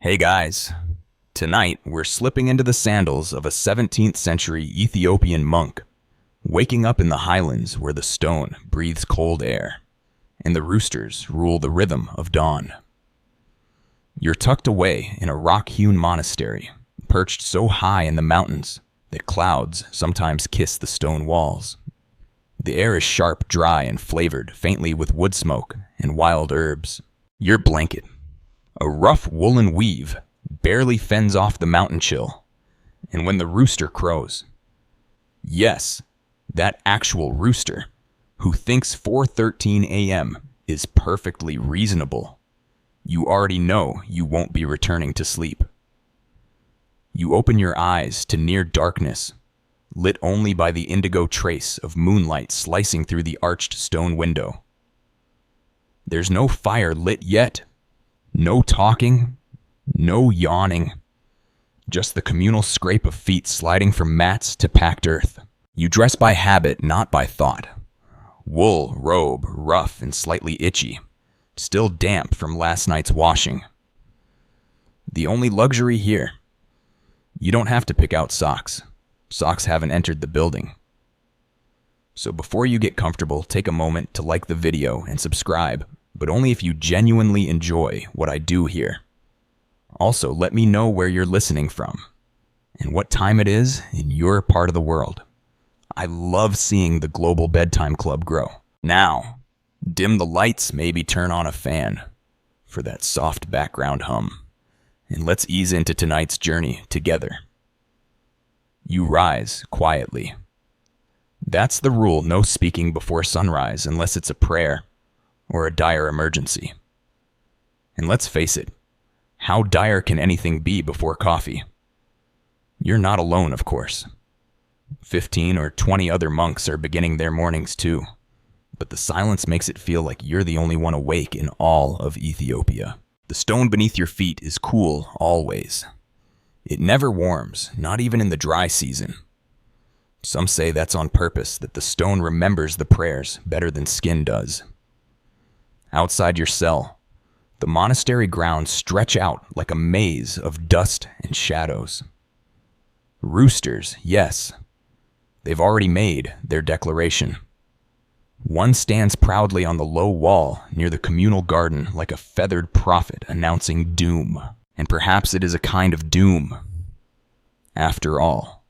Hey guys, tonight we're slipping into the sandals of a 17th century Ethiopian monk, waking up in the highlands where the stone breathes cold air, and the roosters rule the rhythm of dawn. You're tucked away in a rock-hewn monastery, perched so high in the mountains that clouds sometimes kiss the stone walls. The air is sharp, dry, and flavored faintly with wood smoke and wild herbs. Your blanket, a rough woolen weave, barely fends off the mountain chill. And when the rooster crows, yes, that actual rooster, who thinks 4:13 a.m. is perfectly reasonable, you already know you won't be returning to sleep. You open your eyes to near darkness, lit only by the indigo trace of moonlight slicing through the arched stone window. There's no fire lit yet. No talking, no yawning, just the communal scrape of feet sliding from mats to packed earth. You dress by habit, not by thought. Wool robe, rough and slightly itchy, still damp from last night's washing. The only luxury here, you don't have to pick out socks. Socks haven't entered the building. So before you get comfortable, take a moment to like the video and subscribe, but only if you genuinely enjoy what I do here. Also, let me know where you're listening from and what time it is in your part of the world. I love seeing the global bedtime club grow. Now, dim the lights, maybe turn on a fan for that soft background hum, and let's ease into tonight's journey together. You rise quietly. That's the rule: no speaking before sunrise unless it's a prayer or a dire emergency. And let's face it, how dire can anything be before coffee? You're not alone, of course. 15 or 20 other monks are beginning their mornings too, but the silence makes it feel like you're the only one awake in all of Ethiopia. The stone beneath your feet is cool always. It never warms, not even in the dry season. Some say that's on purpose, that the stone remembers the prayers better than skin does. Outside your cell, the monastery grounds stretch out like a maze of dust and shadows. Roosters, yes, they've already made their declaration. One stands proudly on the low wall near the communal garden like a feathered prophet announcing doom. And perhaps it is a kind of doom. After all,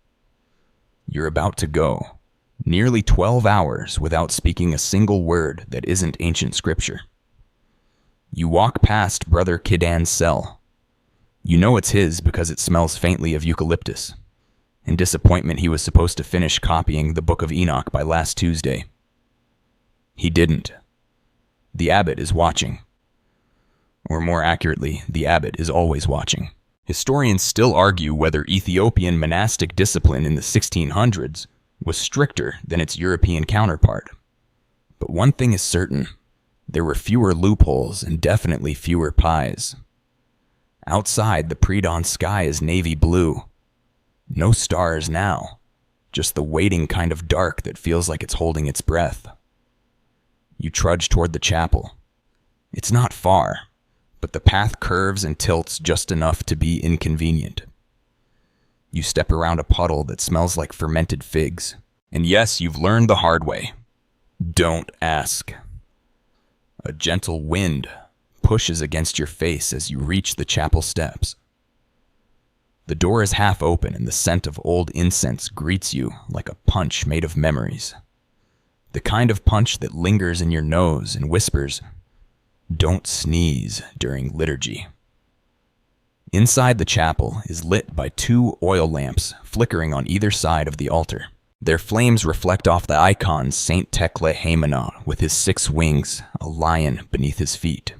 you're about to go nearly 12 hours without speaking a single word that isn't ancient scripture. You walk past Brother Kidan's cell. You know it's his because it smells faintly of eucalyptus. In disappointment, he was supposed to finish copying the Book of Enoch by last Tuesday. He didn't. The abbot is watching. Or more accurately, the abbot is always watching. Historians still argue whether Ethiopian monastic discipline in the 1600s was stricter than its European counterpart. But one thing is certain: there were fewer loopholes and definitely fewer pies. Outside, the pre-dawn sky is navy blue. No stars now, just the waiting kind of dark that feels like it's holding its breath. You trudge toward the chapel. It's not far, but the path curves and tilts just enough to be inconvenient. You step around a puddle that smells like fermented figs. And yes, you've learned the hard way. Don't ask. A gentle wind pushes against your face as you reach the chapel steps. The door is half open and the scent of old incense greets you like a punch made of memories. The kind of punch that lingers in your nose and whispers, "Don't sneeze during liturgy." Inside the chapel is lit by 2 oil lamps flickering on either side of the altar. Their flames reflect off the icons Saint Tekle Haimana with his 6 wings, a lion beneath his feet.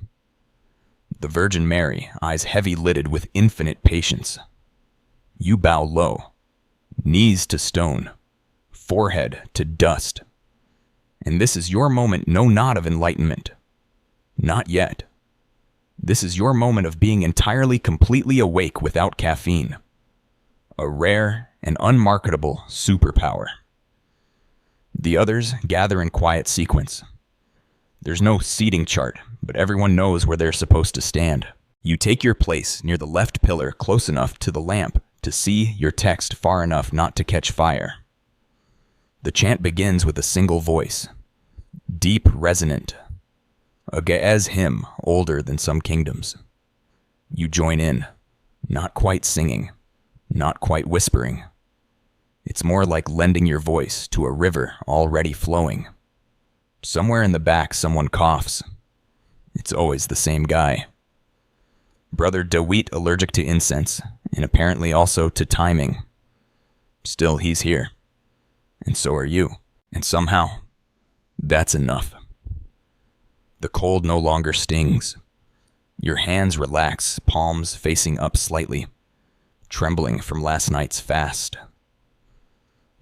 The Virgin Mary, eyes heavy-lidded with infinite patience. You bow low, knees to stone, forehead to dust. And this is your moment, no nod of enlightenment. Not yet. This is your moment of being entirely, completely awake without caffeine. A rare and unmarketable superpower. The others gather in quiet sequence. There's no seating chart, but everyone knows where they're supposed to stand. You take your place near the left pillar close enough to the lamp to see your text far enough not to catch fire. The chant begins with a single voice, deep resonant, a Ge'ez hymn older than some kingdoms. You join in, not quite singing, not quite whispering. It's more like lending your voice to a river already flowing. Somewhere in the back someone coughs. It's always the same guy. Brother Dewy, allergic to incense, and apparently also to timing. Still, he's here. And so are you. And somehow, that's enough. The cold no longer stings. Your hands relax, palms facing up slightly, trembling from last night's fast.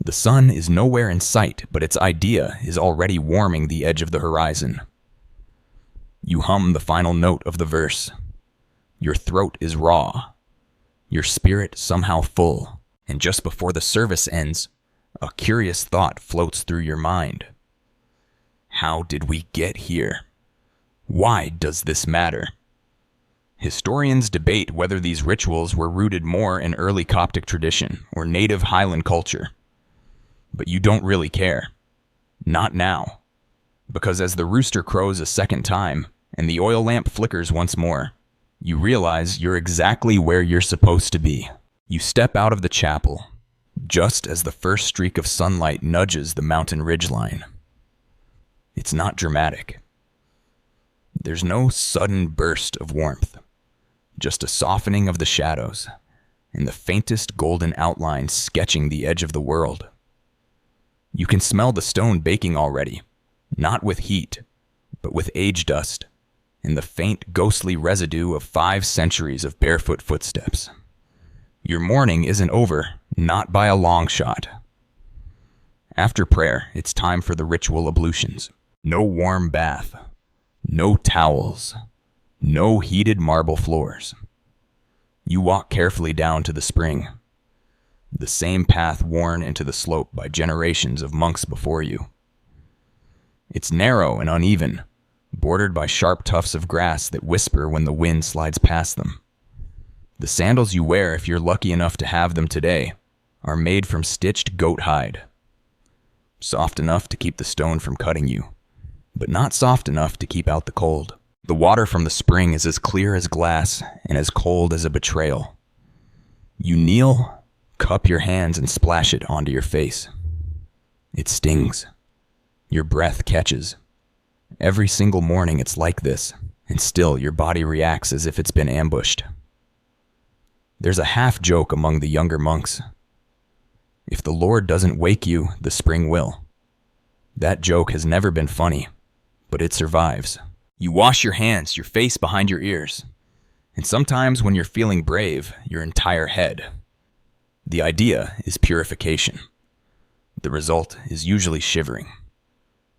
The sun is nowhere in sight, but its idea is already warming the edge of the horizon. You hum the final note of the verse. Your throat is raw, your spirit somehow full, and just before the service ends, a curious thought floats through your mind. How did we get here? Why does this matter? Historians debate whether these rituals were rooted more in early Coptic tradition or native Highland culture. But you don't really care. Not now. Because as the rooster crows a second time and the oil lamp flickers once more, you realize you're exactly where you're supposed to be. You step out of the chapel, just as the first streak of sunlight nudges the mountain ridgeline. It's not dramatic. There's no sudden burst of warmth, just a softening of the shadows and the faintest golden outline sketching the edge of the world. You can smell the stone baking already, not with heat, but with age dust and the faint ghostly residue of 5 centuries of barefoot footsteps. Your morning isn't over, not by a long shot. After prayer, it's time for the ritual ablutions. No warm bath, no towels, no heated marble floors. You walk carefully down to the spring, the same path worn into the slope by generations of monks before you. It's narrow and uneven, bordered by sharp tufts of grass that whisper when the wind slides past them. The sandals you wear, if you're lucky enough to have them today, are made from stitched goat hide. Soft enough to keep the stone from cutting you, but not soft enough to keep out the cold. The water from the spring is as clear as glass and as cold as a betrayal. You kneel, cup your hands, and splash it onto your face. It stings. Your breath catches. Every single morning it's like this, and still your body reacts as if it's been ambushed. There's a half-joke among the younger monks. If the Lord doesn't wake you, the spring will. That joke has never been funny, but it survives. You wash your hands, your face behind your ears, and sometimes when you're feeling brave, your entire head. The idea is purification. The result is usually shivering.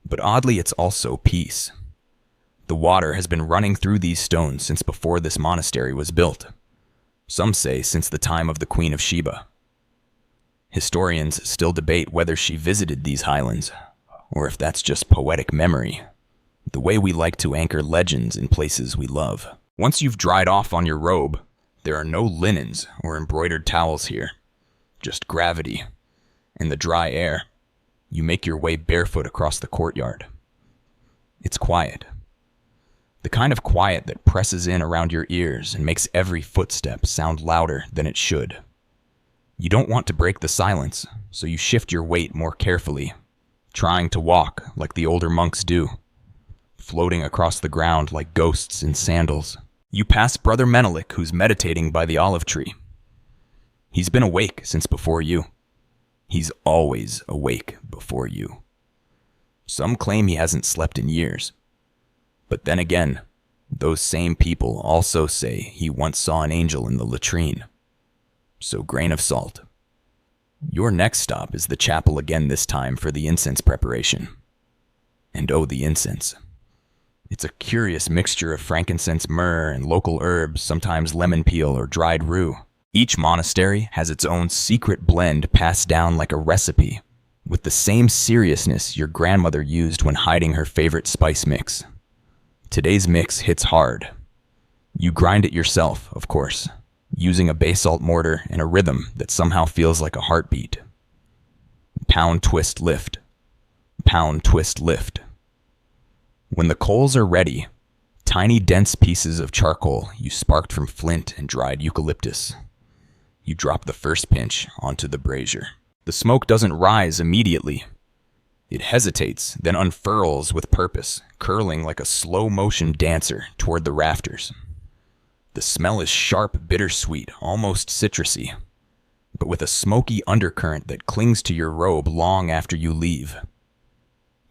But oddly, it's also peace. The water has been running through these stones since before this monastery was built. Some say since the time of the Queen of Sheba. Historians still debate whether she visited these highlands, or if that's just poetic memory, the way we like to anchor legends in places we love. Once you've dried off on your robe, there are no linens or embroidered towels here, just gravity and the dry air. You make your way barefoot across the courtyard. It's quiet. The kind of quiet that presses in around your ears and makes every footstep sound louder than it should. You don't want to break the silence, so you shift your weight more carefully, trying to walk like the older monks do, floating across the ground like ghosts in sandals. You pass Brother Menelik, who's meditating by the olive tree. He's been awake since before you. He's always awake before you. Some claim he hasn't slept in years. But then again, those same people also say he once saw an angel in the latrine. So grain of salt. Your next stop is the chapel again, this time for the incense preparation. And oh, the incense. It's a curious mixture of frankincense, myrrh, and local herbs, sometimes lemon peel or dried rue. Each monastery has its own secret blend passed down like a recipe, with the same seriousness your grandmother used when hiding her favorite spice mix. Today's mix hits hard. You grind it yourself, of course, using a basalt mortar and a rhythm that somehow feels like a heartbeat. Pound, twist, lift. Pound, twist, lift. When the coals are ready, tiny dense pieces of charcoal you sparked from flint and dried eucalyptus. You drop the first pinch onto the brazier. The smoke doesn't rise immediately. It hesitates, then unfurls with purpose, curling like a slow-motion dancer toward the rafters. The smell is sharp, bittersweet, almost citrusy, but with a smoky undercurrent that clings to your robe long after you leave.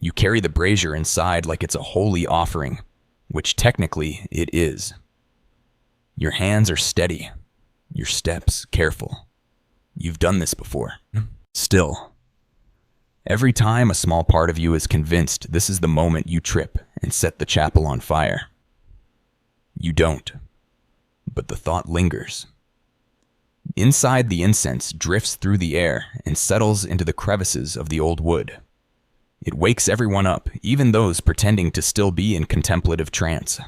You carry the brazier inside like it's a holy offering, which technically it is. Your hands are steady, your steps careful. You've done this before. Still, every time a small part of you is convinced this is the moment you trip and set the chapel on fire. You don't, but the thought lingers. Inside, the incense drifts through the air and settles into the crevices of the old wood. It wakes everyone up, even those pretending to still be in contemplative trance.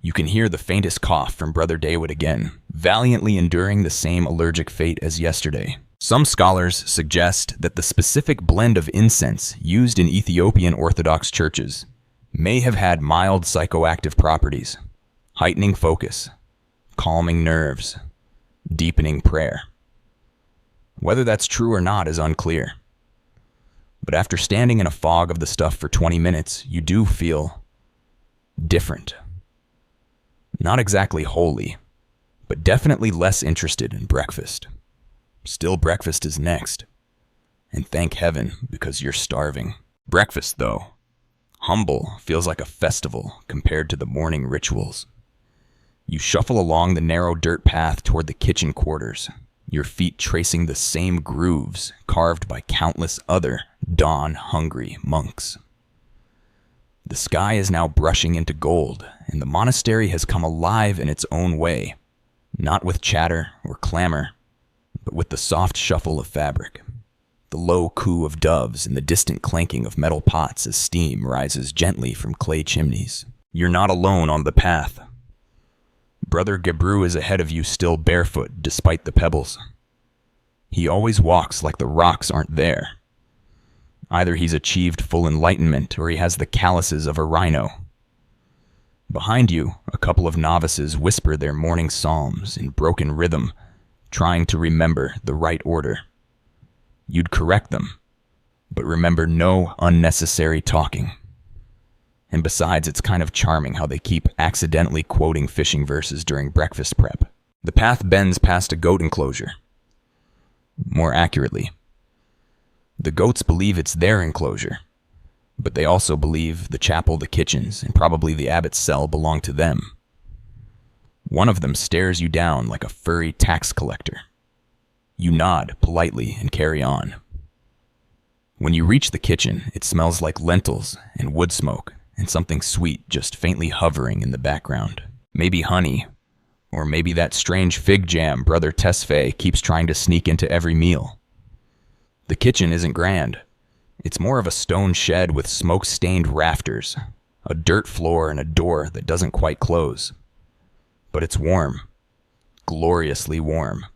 You can hear the faintest cough from Brother David again, valiantly enduring the same allergic fate as yesterday. Some scholars suggest that the specific blend of incense used in Ethiopian Orthodox churches may have had mild psychoactive properties, heightening focus, calming nerves, deepening prayer. Whether that's true or not is unclear. But after standing in a fog of the stuff for 20 minutes, you do feel different. Not exactly holy, but definitely less interested in breakfast. Still, breakfast is next. And thank heaven, because you're starving. Breakfast, though, humble, feels like a festival compared to the morning rituals. You shuffle along the narrow dirt path toward the kitchen quarters, your feet tracing the same grooves carved by countless other dawn-hungry monks. The sky is now brushing into gold, and the monastery has come alive in its own way, not with chatter or clamor, but with the soft shuffle of fabric, the low coo of doves and the distant clanking of metal pots as steam rises gently from clay chimneys. You're not alone on the path. Brother Gebru is ahead of you, still barefoot despite the pebbles. He always walks like the rocks aren't there. Either he's achieved full enlightenment or he has the calluses of a rhino. Behind you, a couple of novices whisper their morning psalms in broken rhythm, trying to remember the right order. You'd correct them, but remember no unnecessary talking. And besides, it's kind of charming how they keep accidentally quoting fishing verses during breakfast prep. The path bends past a goat enclosure. More accurately, the goats believe it's their enclosure, but they also believe the chapel, the kitchens, and probably the abbot's cell belong to them. One of them stares you down like a furry tax collector. You nod politely and carry on. When you reach the kitchen, it smells like lentils and wood smoke, and something sweet just faintly hovering in the background. Maybe honey, or maybe that strange fig jam Brother Tesfaye keeps trying to sneak into every meal. The kitchen isn't grand. It's more of a stone shed with smoke-stained rafters, a dirt floor, and a door that doesn't quite close. But it's warm, gloriously warm.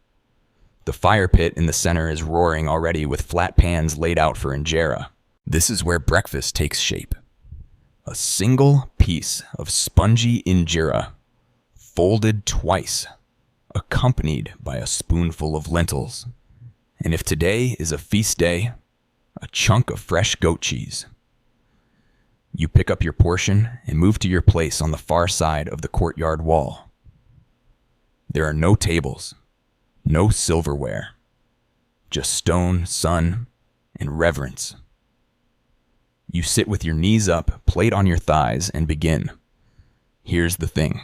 The fire pit in the center is roaring already with flat pans laid out for injera. This is where breakfast takes shape. A single piece of spongy injera, folded twice, accompanied by a spoonful of lentils. And if today is a feast day, a chunk of fresh goat cheese. You pick up your portion and move to your place on the far side of the courtyard wall. There are no tables, no silverware, just stone, sun, and reverence. You sit with your knees up, plate on your thighs, and begin. Here's the thing.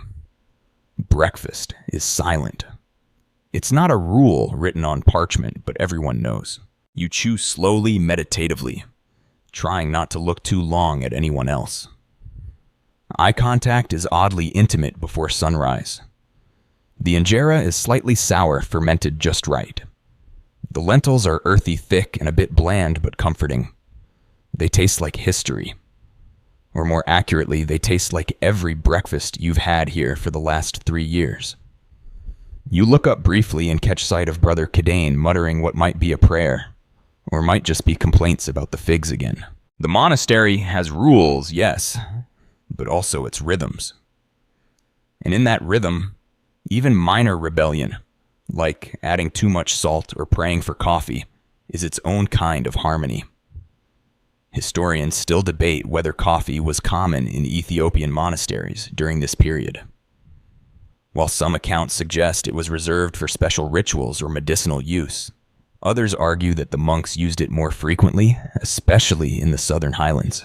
Breakfast is silent. It's not a rule written on parchment, but everyone knows. You chew slowly, meditatively, trying not to look too long at anyone else. Eye contact is oddly intimate before sunrise. The injera is slightly sour, fermented just right. The lentils are earthy thick and a bit bland but comforting. They taste like history. Or more accurately, they taste like every breakfast you've had here for the last 3 years. You look up briefly and catch sight of Brother Cadane muttering what might be a prayer, or might just be complaints about the figs again. The monastery has rules, yes, but also its rhythms. And in that rhythm, even minor rebellion, like adding too much salt or praying for coffee, is its own kind of harmony. Historians still debate whether coffee was common in Ethiopian monasteries during this period. While some accounts suggest it was reserved for special rituals or medicinal use, others argue that the monks used it more frequently, especially in the southern highlands.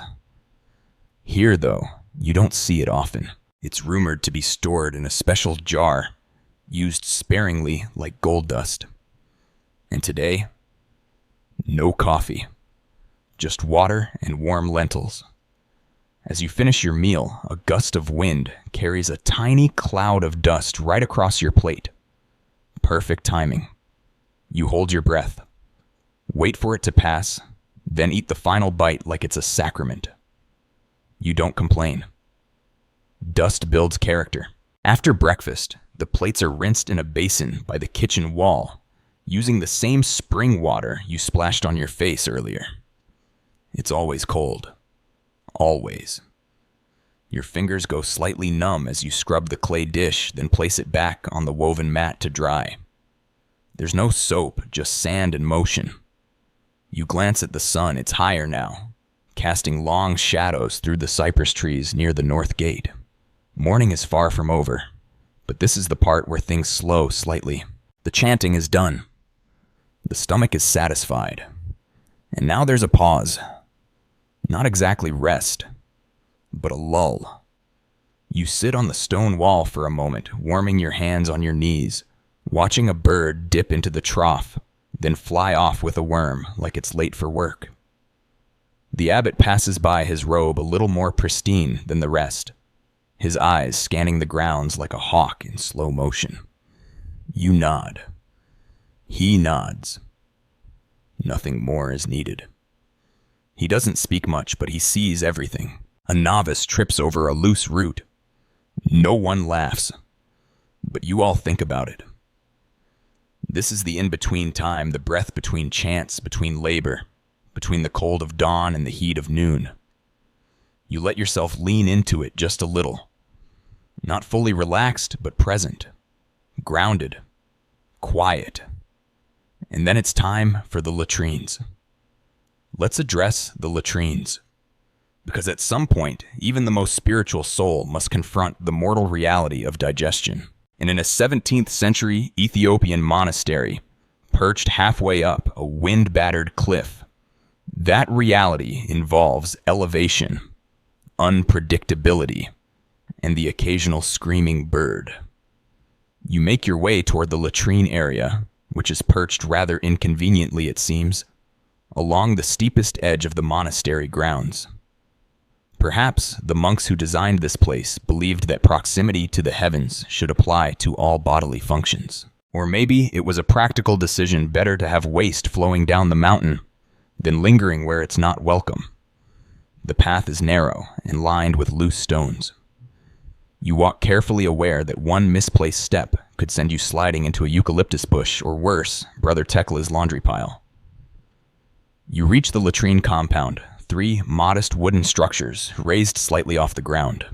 Here, though, you don't see it often. It's rumored to be stored in a special jar, used sparingly like gold dust. And today, no coffee, just water and warm lentils. As you finish your meal, a gust of wind carries a tiny cloud of dust right across your plate. Perfect timing. You hold your breath, wait for it to pass, then eat the final bite like it's a sacrament. You don't complain. Dust builds character. After breakfast, the plates are rinsed in a basin by the kitchen wall, using the same spring water you splashed on your face earlier. It's always cold. Always. Your fingers go slightly numb as you scrub the clay dish, then place it back on the woven mat to dry. There's no soap, just sand and motion. You glance at the sun, it's higher now, casting long shadows through the cypress trees near the north gate. Morning is far from over, but this is the part where things slow slightly. The chanting is done. The stomach is satisfied. And now there's a pause. Not exactly rest, but a lull. You sit on the stone wall for a moment, warming your hands on your knees, watching a bird dip into the trough, then fly off with a worm like it's late for work. The abbot passes by his robe a little more pristine than the rest, his eyes scanning the grounds like a hawk in slow motion. You nod. He nods. Nothing more is needed. He doesn't speak much, but he sees everything. A novice trips over a loose root. No one laughs, but you all think about it. This is the in-between time, the breath between chants, between labor, between the cold of dawn and the heat of noon. You let yourself lean into it just a little. Not fully relaxed, but present, grounded, quiet. And then it's time for the latrines. Let's address the latrines. Because at some point, even the most spiritual soul must confront the mortal reality of digestion. And in a 17th-century Ethiopian monastery, perched halfway up a wind-battered cliff, that reality involves elevation, unpredictability, and the occasional screaming bird. You make your way toward the latrine area, which is perched rather inconveniently, it seems, along the steepest edge of the monastery grounds. Perhaps the monks who designed this place believed that proximity to the heavens should apply to all bodily functions. Or maybe it was a practical decision better to have waste flowing down the mountain than lingering where it's not welcome. The path is narrow and lined with loose stones. You walk carefully, aware that one misplaced step could send you sliding into a eucalyptus bush, or worse, Brother Tekla's laundry pile. You reach the latrine compound, 3 modest wooden structures raised slightly off the ground,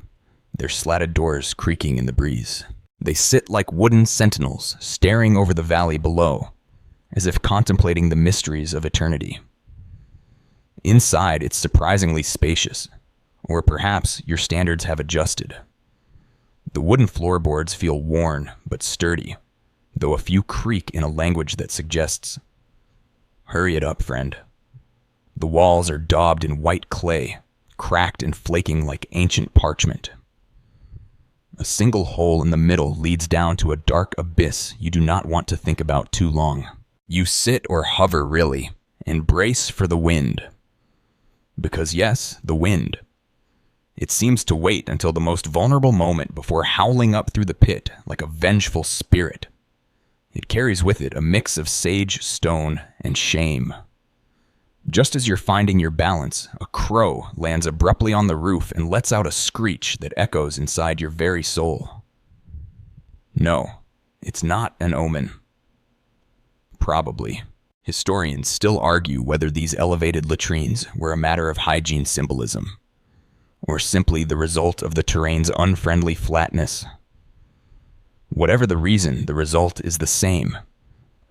their slatted doors creaking in the breeze. They sit like wooden sentinels, staring over the valley below, as if contemplating the mysteries of eternity. Inside, it's surprisingly spacious, or perhaps your standards have adjusted. The wooden floorboards feel worn but sturdy, though a few creak in a language that suggests, "Hurry it up, friend." The walls are daubed in white clay, cracked and flaking like ancient parchment. A single hole in the middle leads down to a dark abyss you do not want to think about too long. You sit or hover, really, and brace for the wind. Because yes, the wind. It seems to wait until the most vulnerable moment before howling up through the pit like a vengeful spirit. It carries with it a mix of sage, stone, and shame. Just as you're finding your balance, a crow lands abruptly on the roof and lets out a screech that echoes inside your very soul. No, it's not an omen. Probably. Historians still argue whether these elevated latrines were a matter of hygiene symbolism, or simply the result of the terrain's unfriendly flatness. Whatever the reason, the result is the same.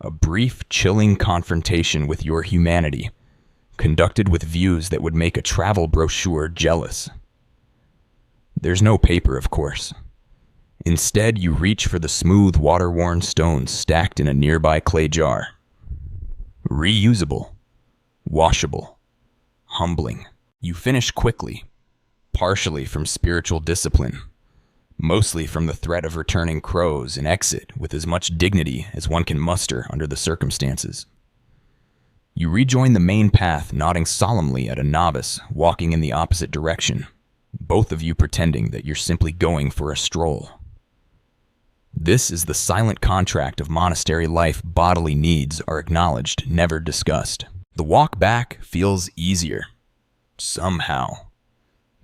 A brief, chilling confrontation with your humanity, conducted with views that would make a travel brochure jealous. There's no paper, of course. Instead, you reach for the smooth, water-worn stones stacked in a nearby clay jar. Reusable, washable, humbling. You finish quickly, partially from spiritual discipline, mostly from the threat of returning crows, and exit with as much dignity as one can muster under the circumstances. You rejoin the main path, nodding solemnly at a novice walking in the opposite direction, both of you pretending that you're simply going for a stroll. This is the silent contract of monastery life. Bodily needs are acknowledged, never discussed. The walk back feels easier. Somehow.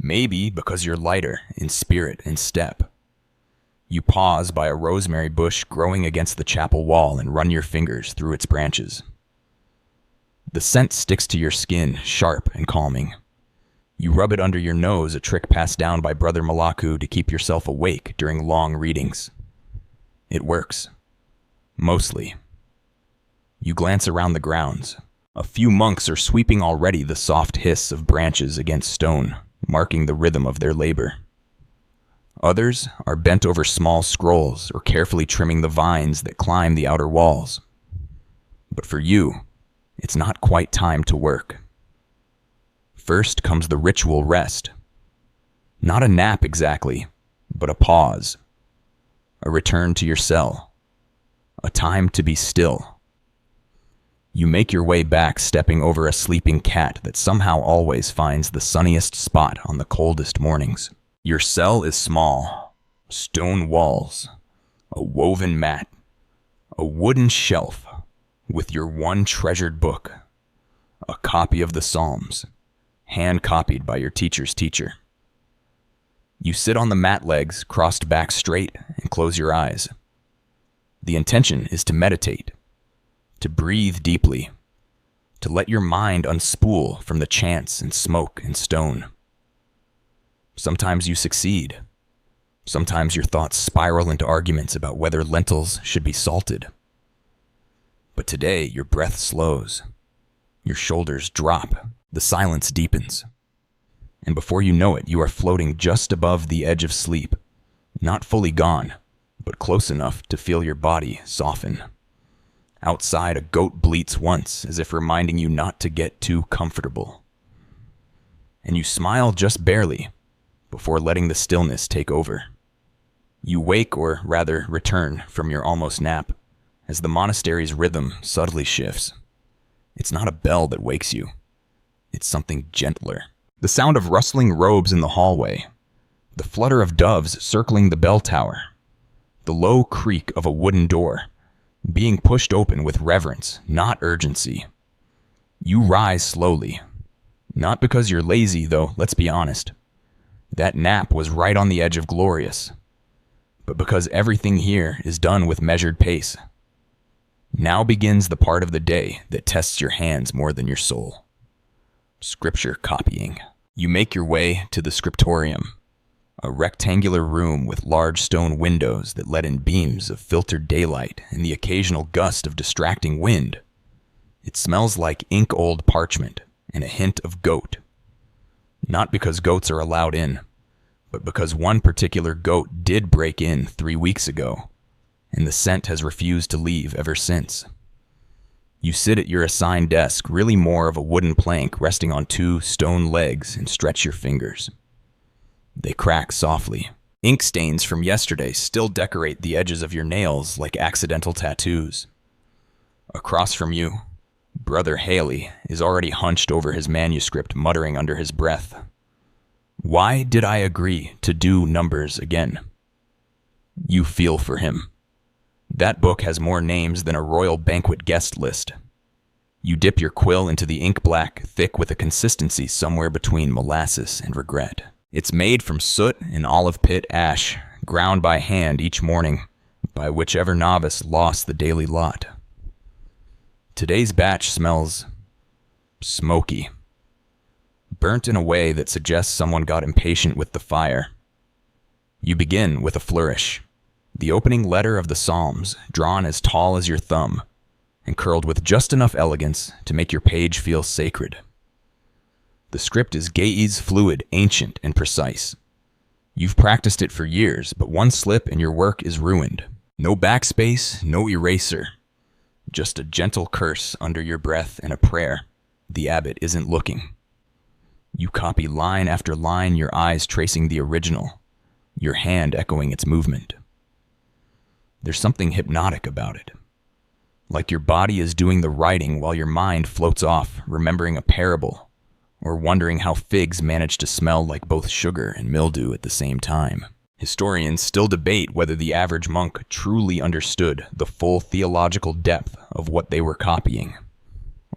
Maybe because you're lighter in spirit and step. You pause by a rosemary bush growing against the chapel wall and run your fingers through its branches. The scent sticks to your skin, sharp and calming. You rub it under your nose, a trick passed down by Brother Malaku to keep yourself awake during long readings. It works. Mostly. You glance around the grounds. A few monks are sweeping already, the soft hiss of branches against stone, marking the rhythm of their labor. Others are bent over small scrolls or carefully trimming the vines that climb the outer walls. But for you, it's not quite time to work. First comes the ritual rest. Not a nap exactly, but a pause. A return to your cell. A time to be still. You make your way back, stepping over a sleeping cat that somehow always finds the sunniest spot on the coldest mornings. Your cell is small. Stone walls. A woven mat. A wooden shelf with your one treasured book. A copy of the Psalms, hand-copied by your teacher's teacher. You sit on the mat legs, crossed back straight, and close your eyes. The intention is to meditate, to breathe deeply, to let your mind unspool from the chants and smoke and stone. Sometimes you succeed. Sometimes your thoughts spiral into arguments about whether lentils should be salted. But today, your breath slows. Your shoulders drop. The silence deepens. And before you know it, you are floating just above the edge of sleep, not fully gone, but close enough to feel your body soften. Outside, a goat bleats once, as if reminding you not to get too comfortable. And you smile just barely, before letting the stillness take over. You wake, or rather return, from your almost nap, as the monastery's rhythm subtly shifts. It's not a bell that wakes you. It's something gentler. The sound of rustling robes in the hallway, the flutter of doves circling the bell tower, the low creak of a wooden door, being pushed open with reverence, not urgency. You rise slowly. Not because you're lazy, though, let's be honest. That nap was right on the edge of glorious. But because everything here is done with measured pace. Now begins the part of the day that tests your hands more than your soul. Scripture copying. You make your way to the scriptorium, a rectangular room with large stone windows that let in beams of filtered daylight and the occasional gust of distracting wind. It smells like ink-old parchment and a hint of goat. Not because goats are allowed in, but because one particular goat did break in 3 weeks ago, and the scent has refused to leave ever since. You sit at your assigned desk, really more of a wooden plank resting on 2 stone legs, and stretch your fingers. They crack softly. Ink stains from yesterday still decorate the edges of your nails like accidental tattoos. Across from you, Brother Haley is already hunched over his manuscript, muttering under his breath. Why did I agree to do numbers again? You feel for him. That book has more names than a royal banquet guest list. You dip your quill into the ink black, thick with a consistency somewhere between molasses and regret. It's made from soot and olive pit ash, ground by hand each morning by whichever novice lost the daily lot. Today's batch smells smoky, burnt in a way that suggests someone got impatient with the fire. You begin with a flourish, the opening letter of the Psalms, drawn as tall as your thumb, and curled with just enough elegance to make your page feel sacred. The script is Ge'ez, fluid, ancient, and precise. You've practiced it for years, but one slip and your work is ruined. No backspace, no eraser. Just a gentle curse under your breath and a prayer. The abbot isn't looking. You copy line after line, your eyes tracing the original, your hand echoing its movement. There's something hypnotic about it. Like your body is doing the writing while your mind floats off, remembering a parable, or wondering how figs manage to smell like both sugar and mildew at the same time. Historians still debate whether the average monk truly understood the full theological depth of what they were copying,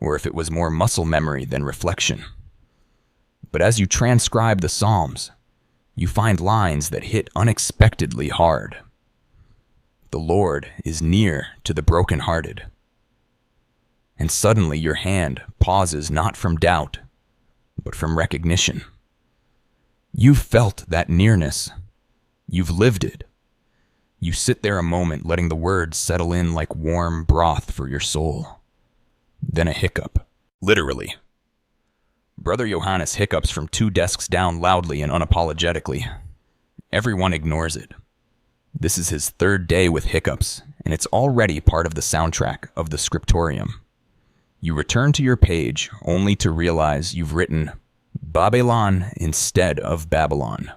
or if it was more muscle memory than reflection. But as you transcribe the Psalms, you find lines that hit unexpectedly hard. The Lord is near to the brokenhearted. And suddenly your hand pauses not from doubt, but from recognition. You've felt that nearness. You've lived it. You sit there a moment, letting the words settle in like warm broth for your soul. Then a hiccup. Literally. Brother Johannes hiccups from 2 desks down loudly and unapologetically. Everyone ignores it. This is his 3rd day with hiccups, and it's already part of the soundtrack of the scriptorium. You return to your page only to realize you've written Babylon instead of Babylon.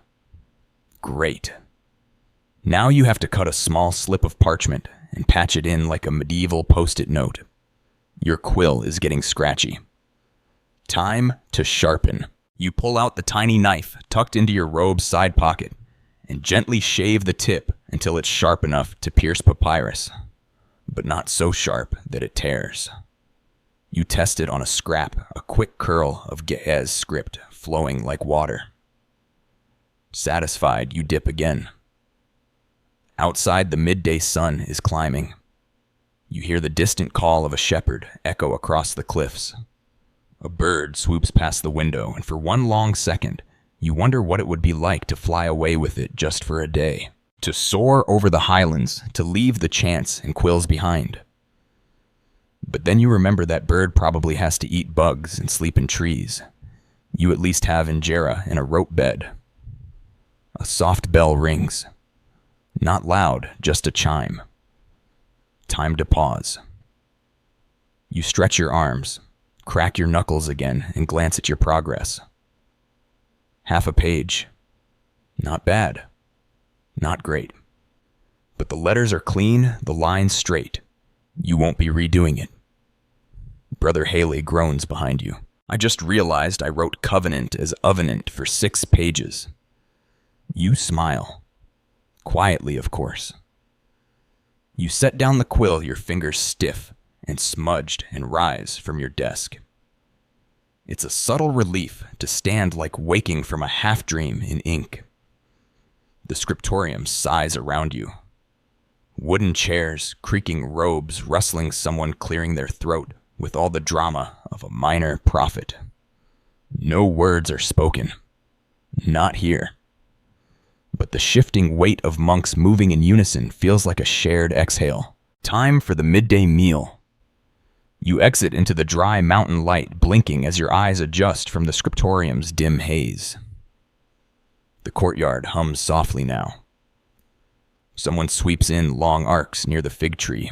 Great. Now you have to cut a small slip of parchment and patch it in like a medieval post-it note. Your quill is getting scratchy. Time to sharpen. You pull out the tiny knife tucked into your robe's side pocket and gently shave the tip until it's sharp enough to pierce papyrus, but not so sharp that it tears. You test it on a scrap, a quick curl of Ge'ez script flowing like water. Satisfied, you dip again. Outside, the midday sun is climbing. You hear the distant call of a shepherd echo across the cliffs. A bird swoops past the window, and for one long second, you wonder what it would be like to fly away with it just for a day. To soar over the highlands, to leave the chants and quills behind. But then you remember that bird probably has to eat bugs and sleep in trees. You at least have injera and a rope bed. A soft bell rings. Not loud, just a chime. Time to pause. You stretch your arms, crack your knuckles again, and glance at your progress. Half a page. Not bad. Not great. But the letters are clean, the lines straight. You won't be redoing it. Brother Haley groans behind you. I just realized I wrote covenant as ovenant for 6 pages. You smile. Quietly, of course. You set down the quill, your fingers stiff and smudged, and rise from your desk. It's a subtle relief to stand like waking from a half-dream in ink. The scriptorium sighs around you. Wooden chairs, creaking robes, rustling someone clearing their throat with all the drama of a minor prophet. No words are spoken. Not here. But the shifting weight of monks moving in unison feels like a shared exhale. Time for the midday meal. You exit into the dry mountain light, blinking as your eyes adjust from the scriptorium's dim haze. The courtyard hums softly now. Someone sweeps in long arcs near the fig tree.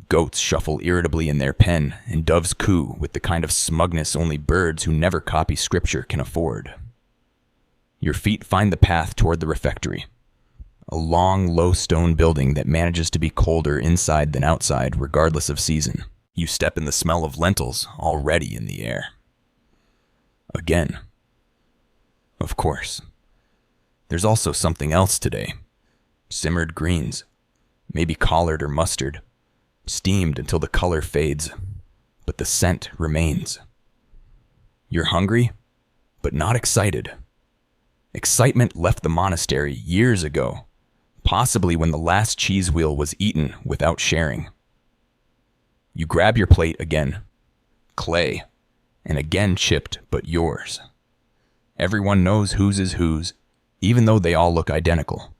Goats shuffle irritably in their pen, and doves coo with the kind of smugness only birds who never copy scripture can afford. Your feet find the path toward the refectory, a long, low stone building that manages to be colder inside than outside regardless of season. You step in the smell of lentils already in the air. Again. Of course. There's also something else today. Simmered greens, maybe collard or mustard, steamed until the color fades, but the scent remains. You're hungry, but not excited. Excitement left the monastery years ago, possibly when the last cheese wheel was eaten without sharing. You grab your plate again, clay, and again chipped but yours. Everyone knows whose is whose, even though they all look identical.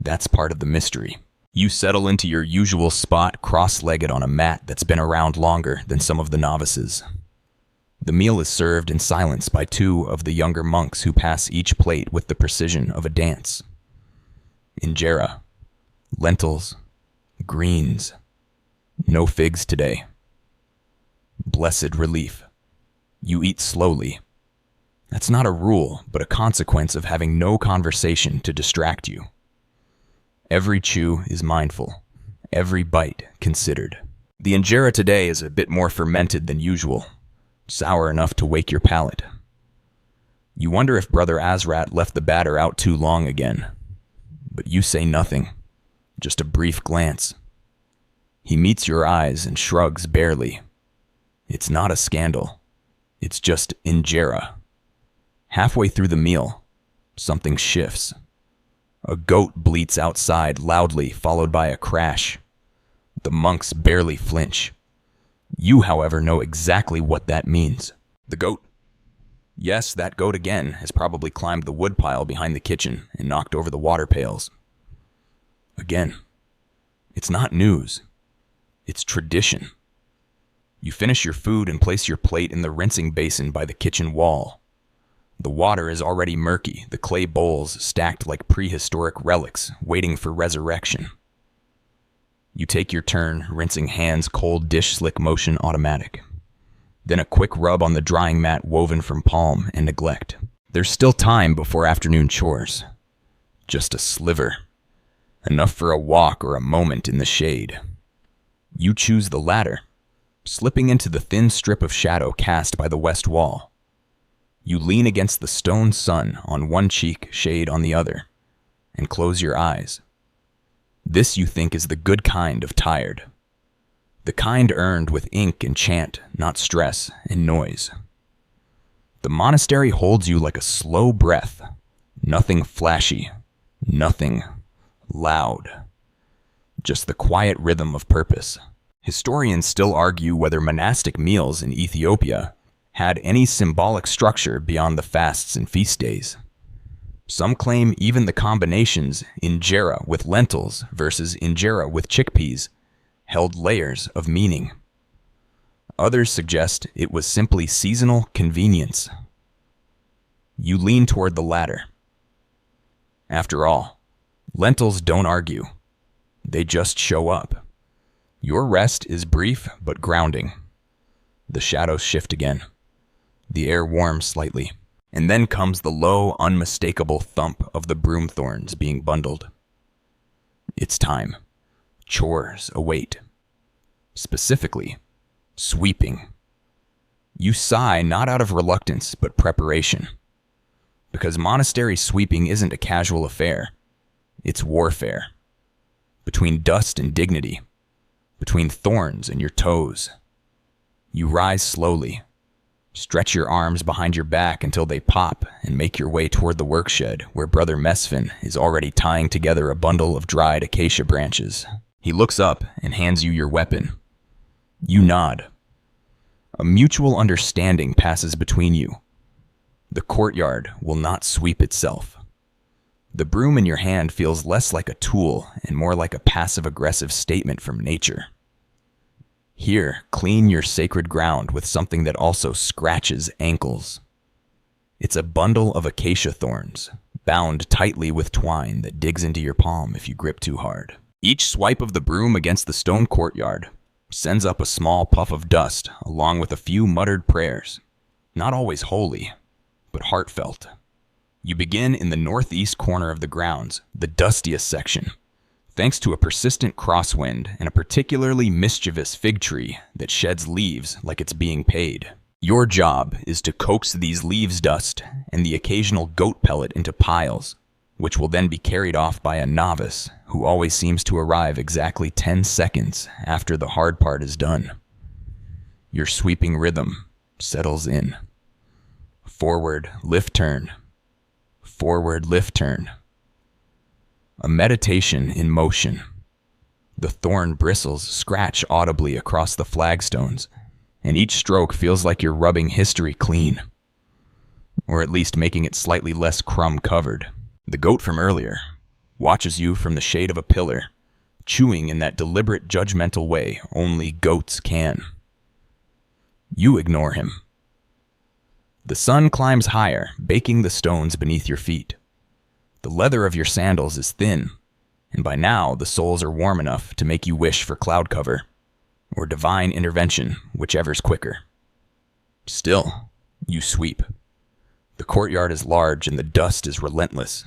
That's part of the mystery. You settle into your usual spot cross-legged on a mat that's been around longer than some of the novices. The meal is served in silence by two of the younger monks who pass each plate with the precision of a dance. Injera, lentils, greens. No figs today. Blessed relief. You eat slowly. That's not a rule, but a consequence of having no conversation to distract you. Every chew is mindful, every bite considered. The injera today is a bit more fermented than usual, sour enough to wake your palate. You wonder if Brother Azrat left the batter out too long again, but you say nothing, just a brief glance. He meets your eyes and shrugs barely. It's not a scandal, it's just injera. Halfway through the meal, something shifts. A goat bleats outside loudly, followed by a crash. The monks barely flinch. You, however, know exactly what that means. The goat. Yes, that goat again has probably climbed the woodpile behind the kitchen and knocked over the water pails. Again. It's not news. It's tradition. You finish your food and place your plate in the rinsing basin by the kitchen wall. The water is already murky, the clay bowls stacked like prehistoric relics, waiting for resurrection. You take your turn, rinsing hands cold dish slick motion automatic. Then a quick rub on the drying mat woven from palm and neglect. There's still time before afternoon chores. Just a sliver. Enough for a walk or a moment in the shade. You choose the latter, slipping into the thin strip of shadow cast by the west wall. You lean against the stone sun on one cheek, shade on the other, and close your eyes. This you think is the good kind of tired. The kind earned with ink and chant, not stress and noise. The monastery holds you like a slow breath. Nothing flashy, nothing loud. Just the quiet rhythm of purpose. Historians still argue whether monastic meals in Ethiopia had any symbolic structure beyond the fasts and feast days. Some claim even the combinations injera with lentils versus injera with chickpeas held layers of meaning. Others suggest it was simply seasonal convenience. You lean toward the latter. After all, lentils don't argue. They just show up. Your rest is brief but grounding. The shadows shift again. The air warms slightly, and then comes the low, unmistakable thump of the broom thorns being bundled. It's time. Chores await. Specifically, sweeping. You sigh not out of reluctance, but preparation. Because monastery sweeping isn't a casual affair. It's warfare. Between dust and dignity. Between thorns and your toes. You rise slowly. Stretch your arms behind your back until they pop and make your way toward the workshed where Brother Mesfin is already tying together a bundle of dried acacia branches. He looks up and hands you your weapon. You nod. A mutual understanding passes between you. The courtyard will not sweep itself. The broom in your hand feels less like a tool and more like a passive-aggressive statement from nature. Here, clean your sacred ground with something that also scratches ankles. It's a bundle of acacia thorns, bound tightly with twine that digs into your palm if you grip too hard. Each swipe of the broom against the stone courtyard sends up a small puff of dust along with a few muttered prayers, not always holy, but heartfelt. You begin in the northeast corner of the grounds, the dustiest section, thanks to a persistent crosswind and a particularly mischievous fig tree that sheds leaves like it's being paid. Your job is to coax these leaves dust and the occasional goat pellet into piles, which will then be carried off by a novice who always seems to arrive exactly 10 seconds after the hard part is done. Your sweeping rhythm settles in. Forward, lift, turn. Forward, lift, turn. A meditation in motion. The thorn bristles scratch audibly across the flagstones, and each stroke feels like you're rubbing history clean, or at least making it slightly less crumb-covered. The goat from earlier watches you from the shade of a pillar, chewing in that deliberate, judgmental way only goats can. You ignore him. The sun climbs higher, baking the stones beneath your feet. The leather of your sandals is thin, and by now the soles are warm enough to make you wish for cloud cover, or divine intervention, whichever's quicker. Still, you sweep. The courtyard is large and the dust is relentless,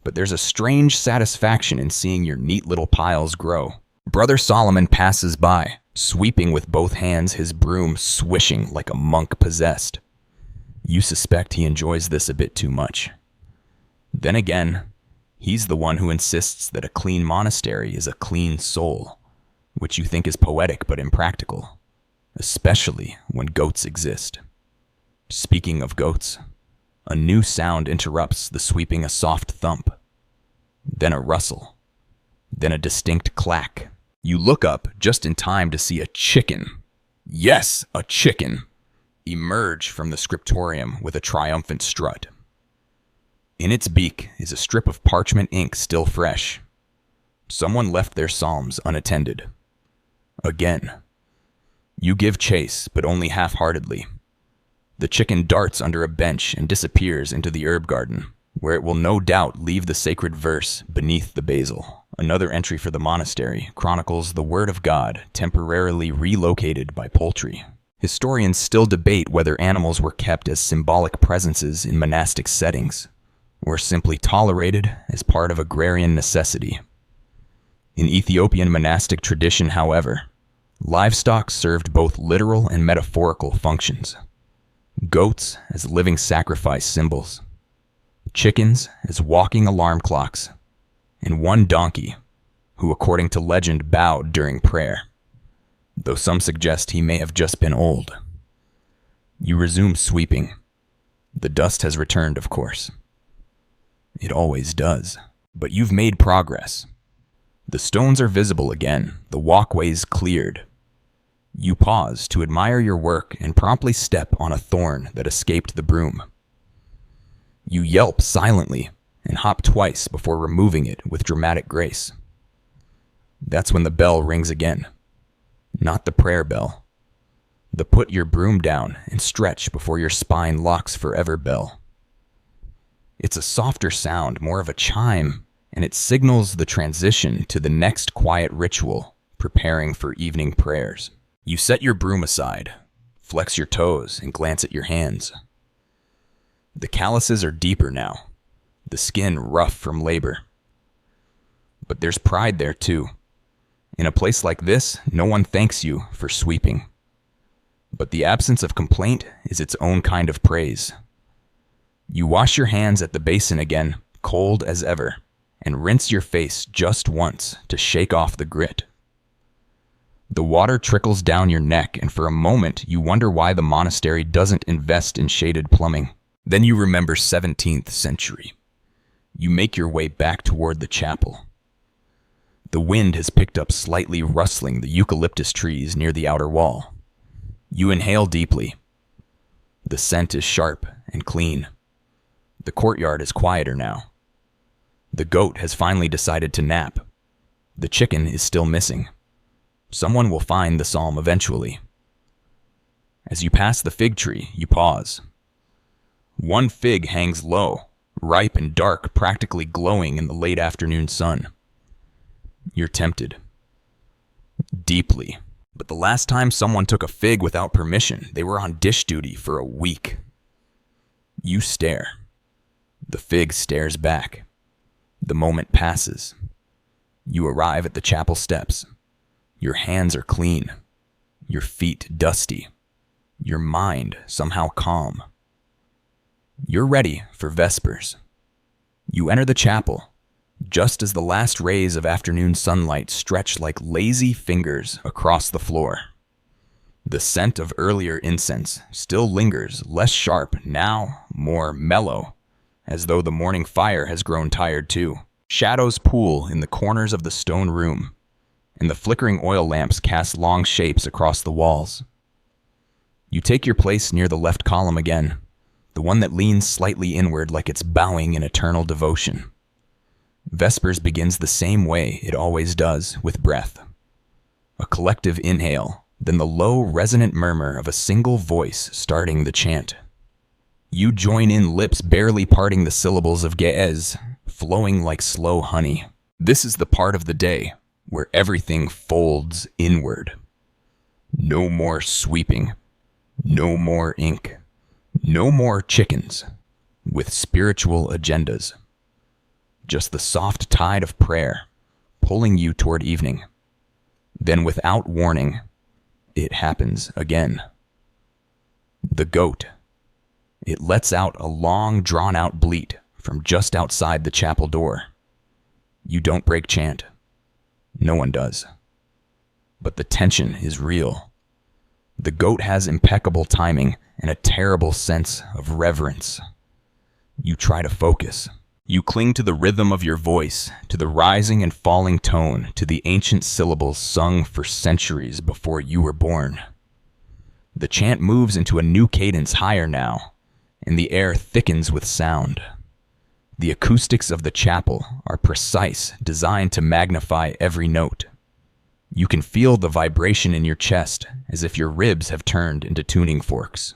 but there's a strange satisfaction in seeing your neat little piles grow. Brother Solomon passes by, sweeping with both hands, his broom swishing like a monk possessed. You suspect he enjoys this a bit too much. Then again, he's the one who insists that a clean monastery is a clean soul, which you think is poetic but impractical, especially when goats exist. Speaking of goats, a new sound interrupts the sweeping, a soft thump, then a rustle, then a distinct clack. You look up just in time to see a chicken, yes, a chicken, emerge from the scriptorium with a triumphant strut. In its beak is a strip of parchment ink still fresh. Someone left their psalms unattended. Again. You give chase, but only half-heartedly. The chicken darts under a bench and disappears into the herb garden, where it will no doubt leave the sacred verse beneath the basil. Another entry for the monastery chronicles the word of God temporarily relocated by poultry. Historians still debate whether animals were kept as symbolic presences in monastic settings, or simply tolerated as part of agrarian necessity. In Ethiopian monastic tradition, however, livestock served both literal and metaphorical functions. Goats as living sacrifice symbols, chickens as walking alarm clocks, and one donkey who, according to legend, bowed during prayer, though some suggest he may have just been old. You resume sweeping. The dust has returned, of course. It always does. But you've made progress. The stones are visible again, the walkways cleared. You pause to admire your work and promptly step on a thorn that escaped the broom. You yelp silently and hop twice before removing it with dramatic grace. That's when the bell rings again. Not the prayer bell. The put your broom down and stretch before your spine locks forever bell. It's a softer sound, more of a chime, and it signals the transition to the next quiet ritual, preparing for evening prayers. You set your broom aside, flex your toes, and glance at your hands. The calluses are deeper now, the skin rough from labor. But there's pride there too. In a place like this, no one thanks you for sweeping. But the absence of complaint is its own kind of praise. You wash your hands at the basin again, cold as ever, and rinse your face just once to shake off the grit. The water trickles down your neck, and for a moment you wonder why the monastery doesn't invest in shaded plumbing. Then you remember 17th century. You make your way back toward the chapel. The wind has picked up, slightly rustling the eucalyptus trees near the outer wall. You inhale deeply. The scent is sharp and clean. The courtyard is quieter now. The goat has finally decided to nap. The chicken is still missing. Someone will find the psalm eventually. As you pass the fig tree, you pause. One fig hangs low, ripe and dark, practically glowing in the late afternoon sun. You're tempted. Deeply. But the last time someone took a fig without permission, they were on dish duty for a week. You stare. The fig stares back. The moment passes. You arrive at the chapel steps. Your hands are clean. Your feet dusty. Your mind somehow calm. You're ready for Vespers. You enter the chapel, just as the last rays of afternoon sunlight stretch like lazy fingers across the floor. The scent of earlier incense still lingers, less sharp, now more mellow, as though the morning fire has grown tired too. Shadows pool in the corners of the stone room, and the flickering oil lamps cast long shapes across the walls. You take your place near the left column again, the one that leans slightly inward like it's bowing in eternal devotion. Vespers begins the same way it always does, with breath. A collective inhale, then the low, resonant murmur of a single voice starting the chant. You join in, lips barely parting the syllables of Ge'ez, flowing like slow honey. This is the part of the day where everything folds inward. No more sweeping, no more ink, no more chickens with spiritual agendas. Just the soft tide of prayer pulling you toward evening. Then without warning, it happens again. The goat. It lets out a long, drawn-out bleat from just outside the chapel door. You don't break chant. No one does. But the tension is real. The goat has impeccable timing and a terrible sense of reverence. You try to focus. You cling to the rhythm of your voice, to the rising and falling tone, to the ancient syllables sung for centuries before you were born. The chant moves into a new cadence higher now, and the air thickens with sound. The acoustics of the chapel are precise, designed to magnify every note. You can feel the vibration in your chest, as if your ribs have turned into tuning forks.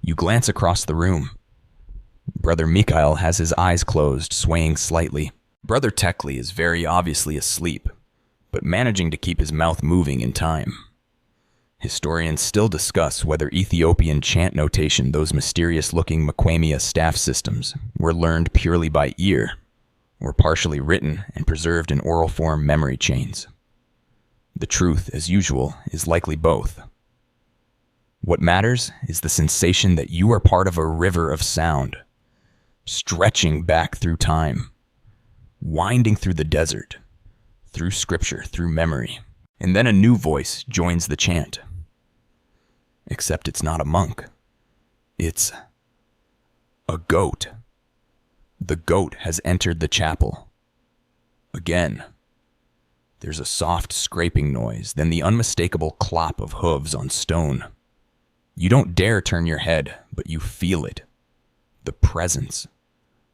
You glance across the room. Brother Mikhail has his eyes closed, swaying slightly. Brother Tekli is very obviously asleep, but managing to keep his mouth moving in time. Historians still discuss whether Ethiopian chant notation, those mysterious-looking Mequamia staff systems, were learned purely by ear, or partially written and preserved in oral form memory chains. The truth, as usual, is likely both. What matters is the sensation that you are part of a river of sound, stretching back through time, winding through the desert, through scripture, through memory, and then a new voice joins the chant. Except it's not a monk. It's a goat. The goat has entered the chapel. Again. There's a soft scraping noise, then the unmistakable clop of hooves on stone. You don't dare turn your head, but you feel it. The presence.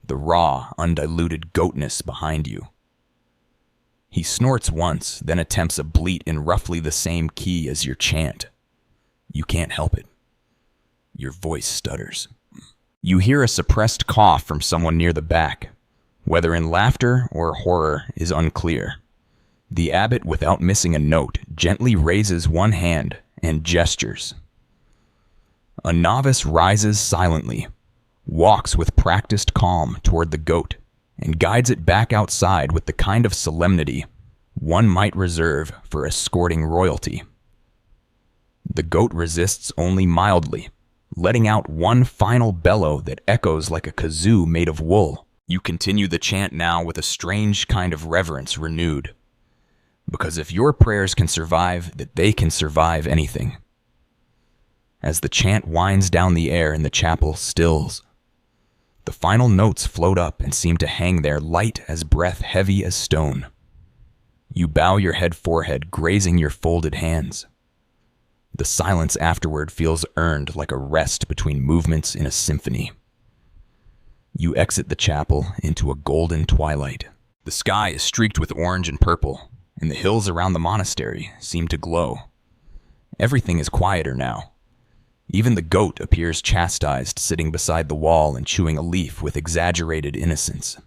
The raw, undiluted goatness behind you. He snorts once, then attempts a bleat in roughly the same key as your chant. You can't help it. Your voice stutters. You hear a suppressed cough from someone near the back. Whether in laughter or horror is unclear. The abbot, without missing a note, gently raises one hand and gestures. A novice rises silently, walks with practiced calm toward the goat, and guides it back outside with the kind of solemnity one might reserve for escorting royalty. The goat resists only mildly, letting out one final bellow that echoes like a kazoo made of wool. You continue the chant now with a strange kind of reverence renewed. Because if your prayers can survive, that they can survive anything. As the chant winds down the air and the chapel stills, the final notes float up and seem to hang there, light as breath, heavy as stone. You bow your head forehead, grazing your folded hands. The silence afterward feels earned like a rest between movements in a symphony. You exit the chapel into a golden twilight. The sky is streaked with orange and purple, and the hills around the monastery seem to glow. Everything is quieter now. Even the goat appears chastised, sitting beside the wall and chewing a leaf with exaggerated innocence.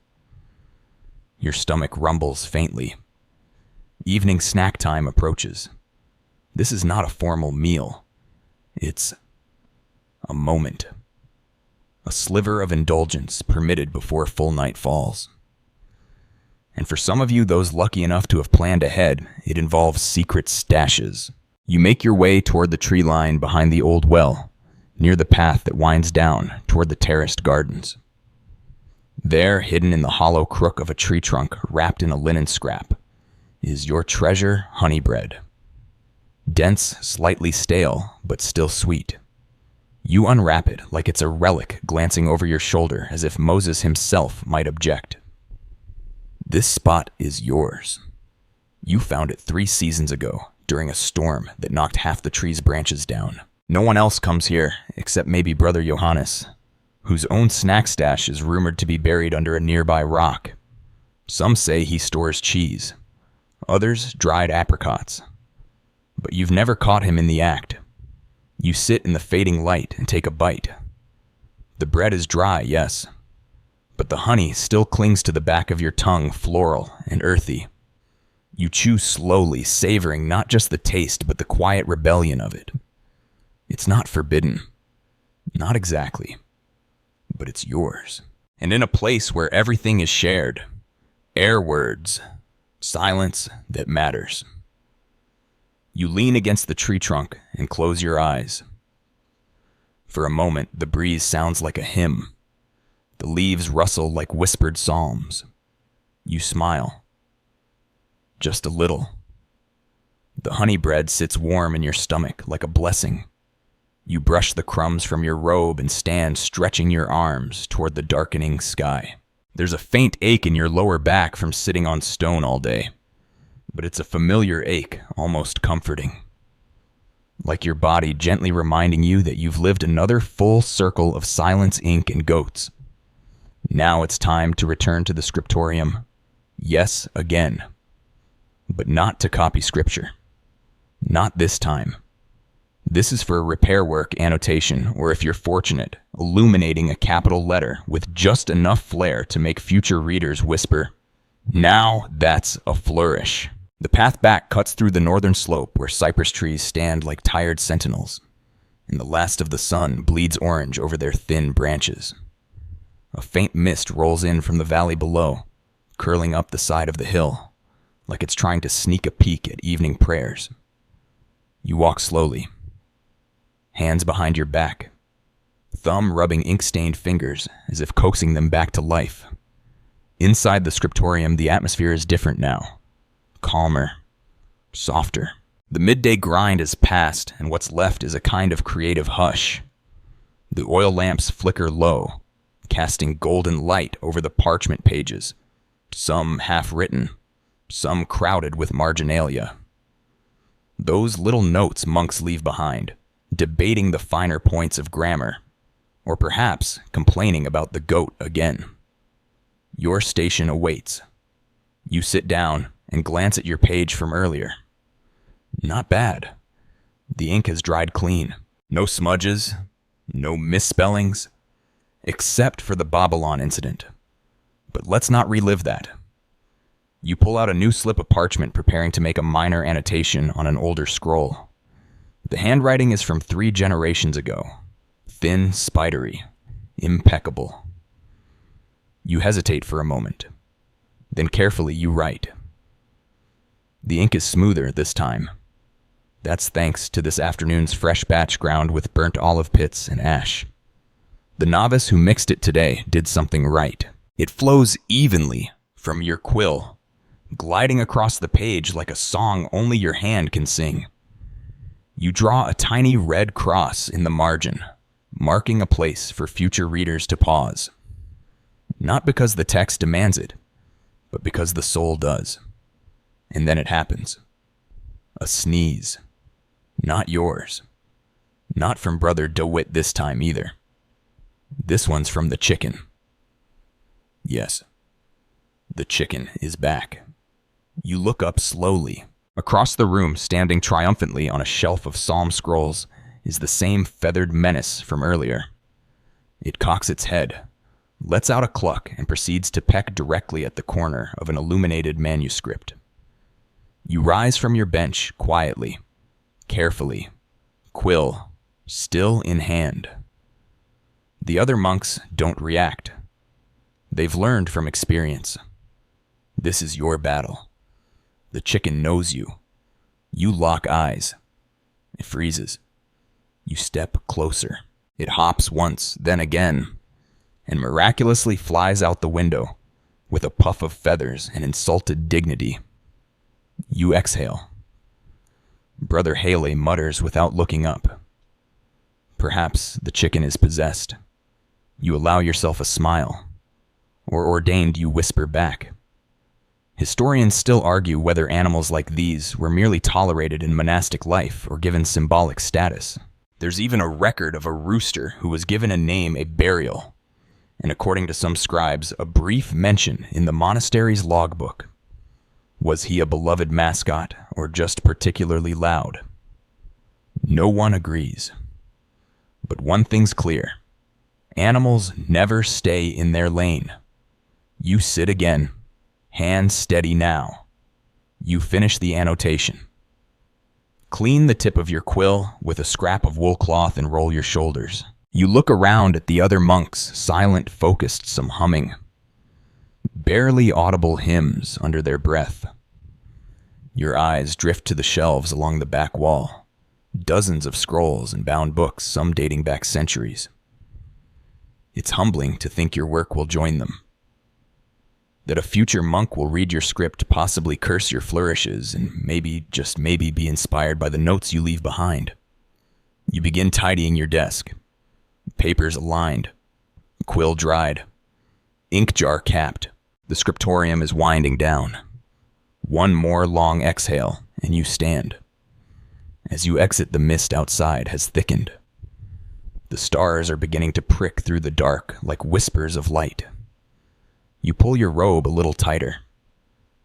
Your stomach rumbles faintly. Evening snack time approaches. This is not a formal meal. It's a moment. A sliver of indulgence permitted before full night falls. And for some of you, those lucky enough to have planned ahead, it involves secret stashes. You make your way toward the tree line behind the old well, near the path that winds down toward the terraced gardens. There, hidden in the hollow crook of a tree trunk wrapped in a linen scrap, is your treasure honey bread. dense, slightly stale, but still sweet. You unwrap it like it's a relic glancing over your shoulder as if Moses himself might object. This spot is yours. You found it 3 seasons ago during a storm that knocked half the tree's branches down. No one else comes here except maybe Brother Johannes, whose own snack stash is rumored to be buried under a nearby rock. Some say he stores cheese, others dried apricots. But you've never caught him in the act. You sit in the fading light and take a bite. The bread is dry, yes, but the honey still clings to the back of your tongue, floral and earthy. You chew slowly, savoring not just the taste, but the quiet rebellion of it. It's not forbidden. Not exactly. But it's yours. And in a place where everything is shared. Air words. Silence that matters. You lean against the tree trunk and close your eyes. For a moment, the breeze sounds like a hymn. The leaves rustle like whispered psalms. You smile. Just a little. The honey bread sits warm in your stomach like a blessing. You brush the crumbs from your robe and stand stretching your arms toward the darkening sky. There's a faint ache in your lower back from sitting on stone all day. But it's a familiar ache, almost comforting. Like your body gently reminding you that you've lived another full circle of silence, ink, and goats. Now it's time to return to the scriptorium. Yes, again. But not to copy scripture. Not this time. This is for repair work annotation, or if you're fortunate, illuminating a capital letter with just enough flair to make future readers whisper, "Now that's a flourish." The path back cuts through the northern slope where cypress trees stand like tired sentinels, and the last of the sun bleeds orange over their thin branches. A faint mist rolls in from the valley below, curling up the side of the hill, like it's trying to sneak a peek at evening prayers. You walk slowly, hands behind your back, thumb rubbing ink-stained fingers as if coaxing them back to life. Inside the scriptorium, the atmosphere is different now. Calmer, softer. The midday grind is past, and what's left is a kind of creative hush. The oil lamps flicker low, casting golden light over the parchment pages, some half-written, some crowded with marginalia. Those little notes monks leave behind, debating the finer points of grammar, or perhaps complaining about the goat again. Your station awaits. You sit down and glance at your page from earlier. Not bad. The ink has dried clean. No smudges, no misspellings, except for the Babylon incident. But let's not relive that. You pull out a new slip of parchment, preparing to make a minor annotation on an older scroll. The handwriting is from 3 generations ago. Thin, spidery, impeccable. You hesitate for a moment. Then carefully you write. The ink is smoother this time. That's thanks to this afternoon's fresh batch ground with burnt olive pits and ash. The novice who mixed it today did something right. It flows evenly from your quill, gliding across the page like a song only your hand can sing. You draw a tiny red cross in the margin, marking a place for future readers to pause. Not because the text demands it, but because the soul does. And then it happens. A sneeze. Not yours. Not from Brother DeWitt this time either. This one's from the chicken. Yes, the chicken is back. You look up slowly. Across the room, standing triumphantly on a shelf of psalm scrolls, is the same feathered menace from earlier. It cocks its head, lets out a cluck, and proceeds to peck directly at the corner of an illuminated manuscript. You rise from your bench quietly, carefully, quill still in hand. The other monks don't react. They've learned from experience. This is your battle. The chicken knows you. You lock eyes. It freezes. You step closer. It hops once, then again, and miraculously flies out the window with a puff of feathers and insulted dignity. You exhale. Brother Haley mutters without looking up. Perhaps the chicken is possessed. You allow yourself a smile. Or ordained, you whisper back. Historians still argue whether animals like these were merely tolerated in monastic life or given symbolic status. There's even a record of a rooster who was given a name, a burial, and according to some scribes, a brief mention in the monastery's logbook. Was he a beloved mascot or just particularly loud? No one agrees. But one thing's clear. Animals never stay in their lane. You sit again. Hands steady now. You finish the annotation. Clean the tip of your quill with a scrap of wool cloth and roll your shoulders. You look around at the other monks, silent, focused, some humming. Barely audible hymns under their breath. Your eyes drift to the shelves along the back wall. Dozens of scrolls and bound books, some dating back centuries. It's humbling to think your work will join them. That a future monk will read your script, possibly curse your flourishes, and maybe, just maybe, be inspired by the notes you leave behind. You begin tidying your desk. Papers aligned. Quill dried. Ink jar capped. The scriptorium is winding down. One more long exhale, and you stand. As you exit, the mist outside has thickened. The stars are beginning to prick through the dark like whispers of light. You pull your robe a little tighter.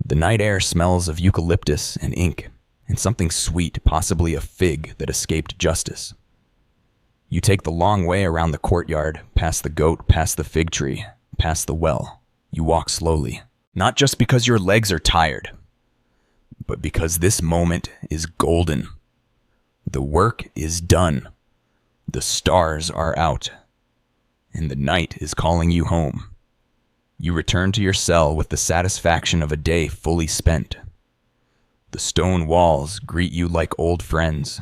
The night air smells of eucalyptus and ink, and something sweet, possibly a fig that escaped justice. You take the long way around the courtyard, past the goat, past the fig tree, past the well. You walk slowly, not just because your legs are tired, but because this moment is golden. The work is done. The stars are out, and the night is calling you home. You return to your cell with the satisfaction of a day fully spent. The stone walls greet you like old friends,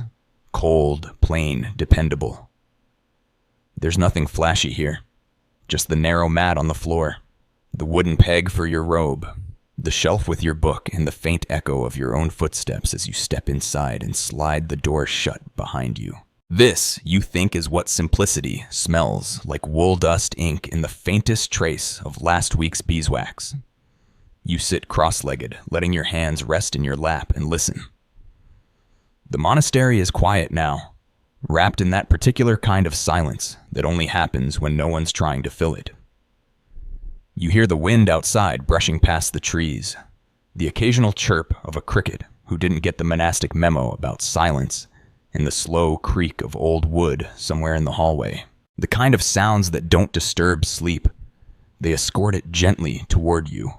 cold, plain, dependable. There's nothing flashy here, just the narrow mat on the floor, the wooden peg for your robe, the shelf with your book, and the faint echo of your own footsteps as you step inside and slide the door shut behind you. This, you think, is what simplicity smells like: wool dust, ink, and the faintest trace of last week's beeswax. You sit cross-legged, letting your hands rest in your lap, and listen. The monastery is quiet now, wrapped in that particular kind of silence that only happens when no one's trying to fill it. You hear the wind outside brushing past the trees, the occasional chirp of a cricket who didn't get the monastic memo about silence, and the slow creak of old wood somewhere in the hallway. The kind of sounds that don't disturb sleep. They escort it gently toward you.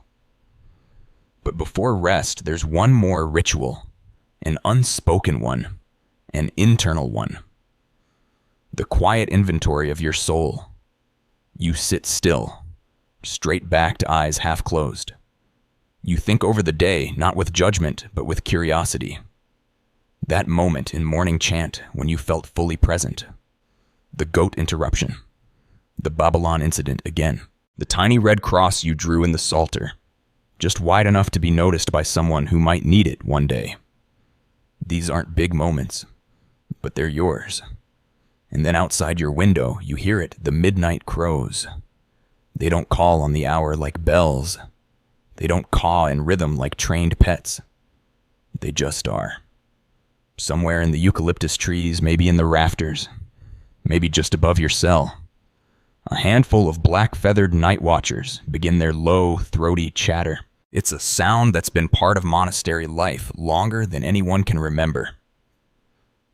But before rest, there's one more ritual, an unspoken one, an internal one. The quiet inventory of your soul. You sit still, straight backed, eyes half closed. You think over the day, not with judgment, but with curiosity. That moment in morning chant when you felt fully present. The goat interruption. The Babylon incident again. The tiny red cross you drew in the Psalter, just wide enough to be noticed by someone who might need it one day. These aren't big moments, but they're yours. And then outside your window, you hear it, the midnight crows. They don't call on the hour like bells. They don't caw in rhythm like trained pets. They just are. Somewhere in the eucalyptus trees, maybe in the rafters, maybe just above your cell. A handful of black-feathered night watchers begin their low, throaty chatter. It's a sound that's been part of monastery life longer than anyone can remember.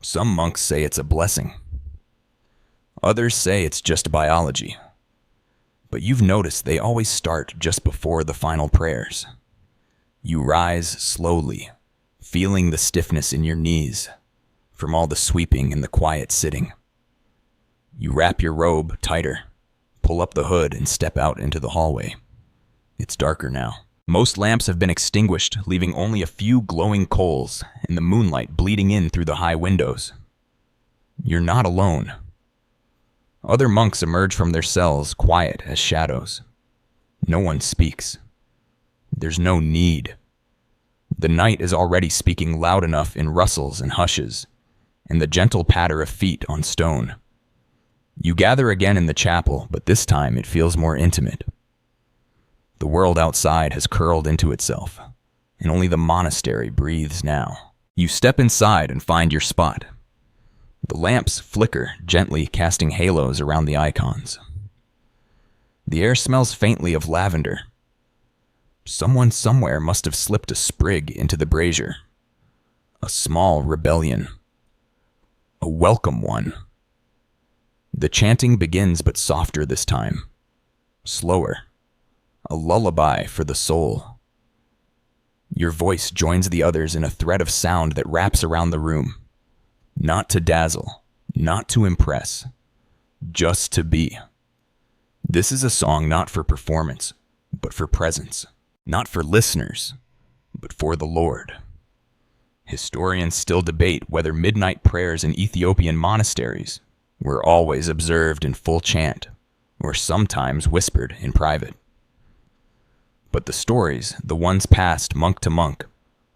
Some monks say it's a blessing. Others say it's just biology. But you've noticed they always start just before the final prayers. You rise slowly, feeling the stiffness in your knees from all the sweeping and the quiet sitting. You wrap your robe tighter, pull up the hood, and step out into the hallway. It's darker now. Most lamps have been extinguished, leaving only a few glowing coals and the moonlight bleeding in through the high windows. You're not alone. Other monks emerge from their cells, quiet as shadows. No one speaks. There's no need. The night is already speaking loud enough in rustles and hushes, and the gentle patter of feet on stone. You gather again in the chapel, but this time it feels more intimate. The world outside has curled into itself, and only the monastery breathes now. You step inside and find your spot. The lamps flicker, gently casting halos around the icons. The air smells faintly of lavender. Someone somewhere must have slipped a sprig into the brazier. A small rebellion. A welcome one. The chanting begins, but softer this time. Slower. A lullaby for the soul. Your voice joins the others in a thread of sound that wraps around the room. Not to dazzle, not to impress, just to be. This is a song not for performance, but for presence. Not for listeners, but for the Lord. Historians still debate whether midnight prayers in Ethiopian monasteries were always observed in full chant, or sometimes whispered in private. But the stories, the ones passed monk to monk,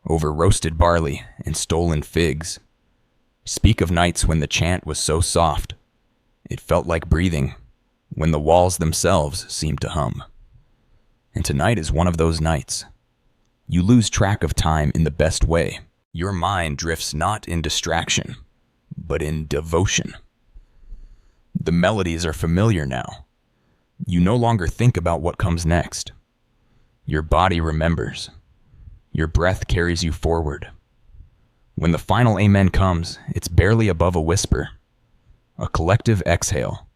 over roasted barley and stolen figs, speak of nights when the chant was so soft, it felt like breathing, when the walls themselves seemed to hum. And tonight is one of those nights. You lose track of time in the best way. Your mind drifts not in distraction, but in devotion. The melodies are familiar now. You no longer think about what comes next. Your body remembers. Your breath carries you forward. When the final amen comes, it's barely above a whisper. A collective exhale.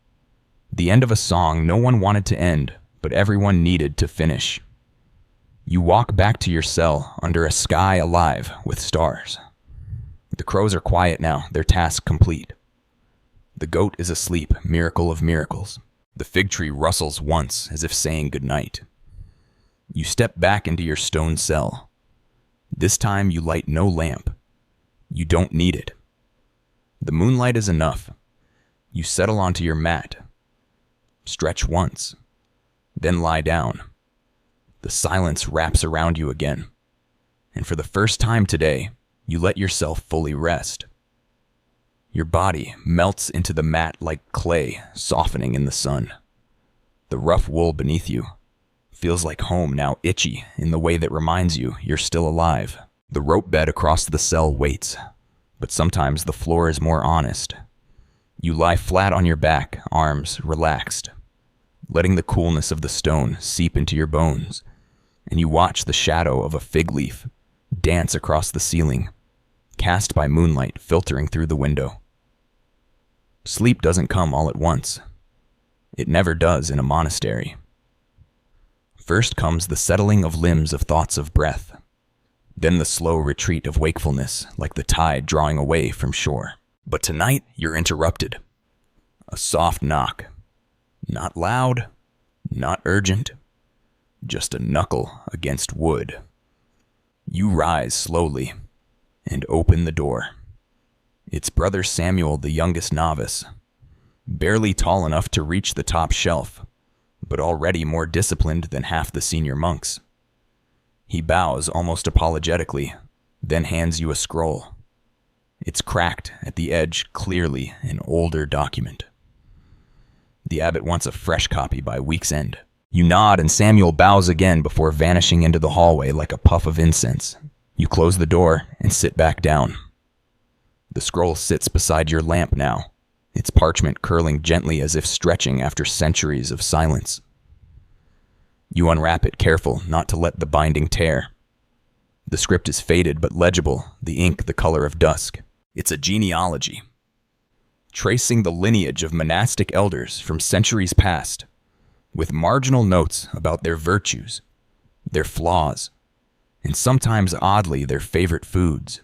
The end of a song no one wanted to end, but everyone needed to finish. You walk back to your cell under a sky alive with stars. The crows are quiet now, their task complete. The goat is asleep, miracle of miracles. The fig tree rustles once, as if saying goodnight. You step back into your stone cell. This time you light no lamp. You don't need it. The moonlight is enough. You settle onto your mat. Stretch once. Then lie down. The silence wraps around you again. And for the first time today, you let yourself fully rest. Your body melts into the mat like clay softening in the sun. The rough wool beneath you feels like home, now itchy in the way that reminds you you're still alive. The rope bed across the cell waits, but sometimes the floor is more honest. You lie flat on your back, arms relaxed, letting the coolness of the stone seep into your bones, and you watch the shadow of a fig leaf dance across the ceiling, cast by moonlight filtering through the window. Sleep doesn't come all at once. It never does in a monastery. First comes the settling of limbs of thoughts of breath, then the slow retreat of wakefulness like the tide drawing away from shore. But tonight you're interrupted. A soft knock. Not loud, not urgent, just a knuckle against wood. You rise slowly and open the door. It's Brother Samuel, the youngest novice, barely tall enough to reach the top shelf, but already more disciplined than half the senior monks. He bows almost apologetically, then hands you a scroll. It's cracked at the edge, clearly an older document. The abbot wants a fresh copy by week's end. You nod and Samuel bows again before vanishing into the hallway like a puff of incense. You close the door and sit back down. The scroll sits beside your lamp now, its parchment curling gently as if stretching after centuries of silence. You unwrap it, careful not to let the binding tear. The script is faded but legible, the ink the color of dusk. It's a genealogy, tracing the lineage of monastic elders from centuries past, with marginal notes about their virtues, their flaws, and sometimes oddly their favorite foods.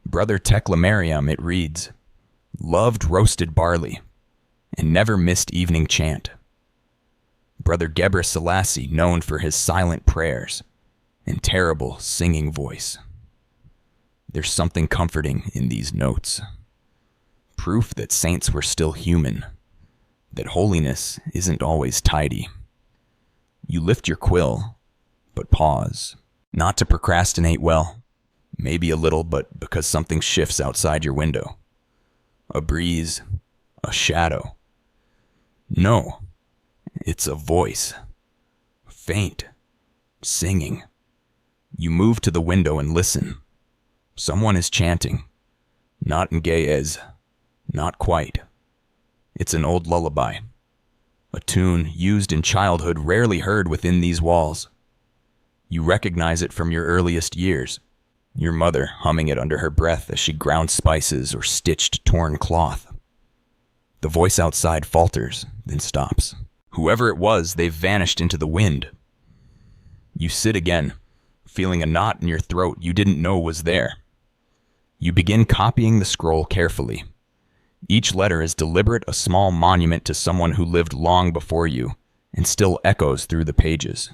Brother Teclamariam, it reads, loved roasted barley and never missed evening chant. Brother Gebre Selassie, known for his silent prayers and terrible singing voice. There's something comforting in these notes. Proof that saints were still human, that holiness isn't always tidy. You lift your quill, but pause. Not to procrastinate well, maybe a little, but because something shifts outside your window. A breeze, a shadow. No, it's a voice. Faint, singing. You move to the window and listen. Someone is chanting. Not in Ge'ez, not quite. It's an old lullaby. A tune used in childhood, rarely heard within these walls. You recognize it from your earliest years. Your mother humming it under her breath as she ground spices or stitched torn cloth. The voice outside falters, then stops. Whoever it was, they've vanished into the wind. You sit again, feeling a knot in your throat you didn't know was there. You begin copying the scroll carefully. Each letter is deliberate, a small monument to someone who lived long before you, and still echoes through the pages.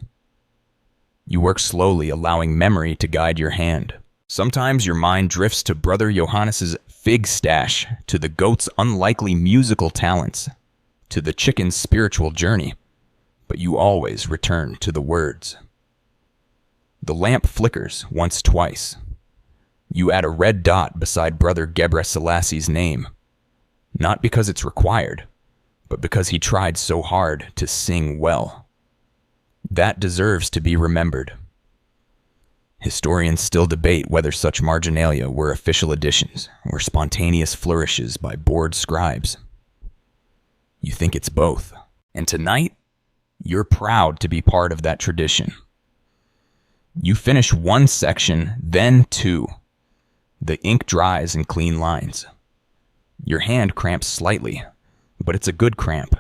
You work slowly, allowing memory to guide your hand. Sometimes your mind drifts to Brother Johannes's fig stash, to the goat's unlikely musical talents, to the chicken's spiritual journey, but you always return to the words. The lamp flickers once, twice. You add a red dot beside Brother Gebre Selassie's name, not because it's required, but because he tried so hard to sing well. That deserves to be remembered. Historians still debate whether such marginalia were official additions or spontaneous flourishes by bored scribes. You think it's both, and tonight, you're proud to be part of that tradition. You finish one section, then two. The ink dries in clean lines. Your hand cramps slightly, but it's a good cramp.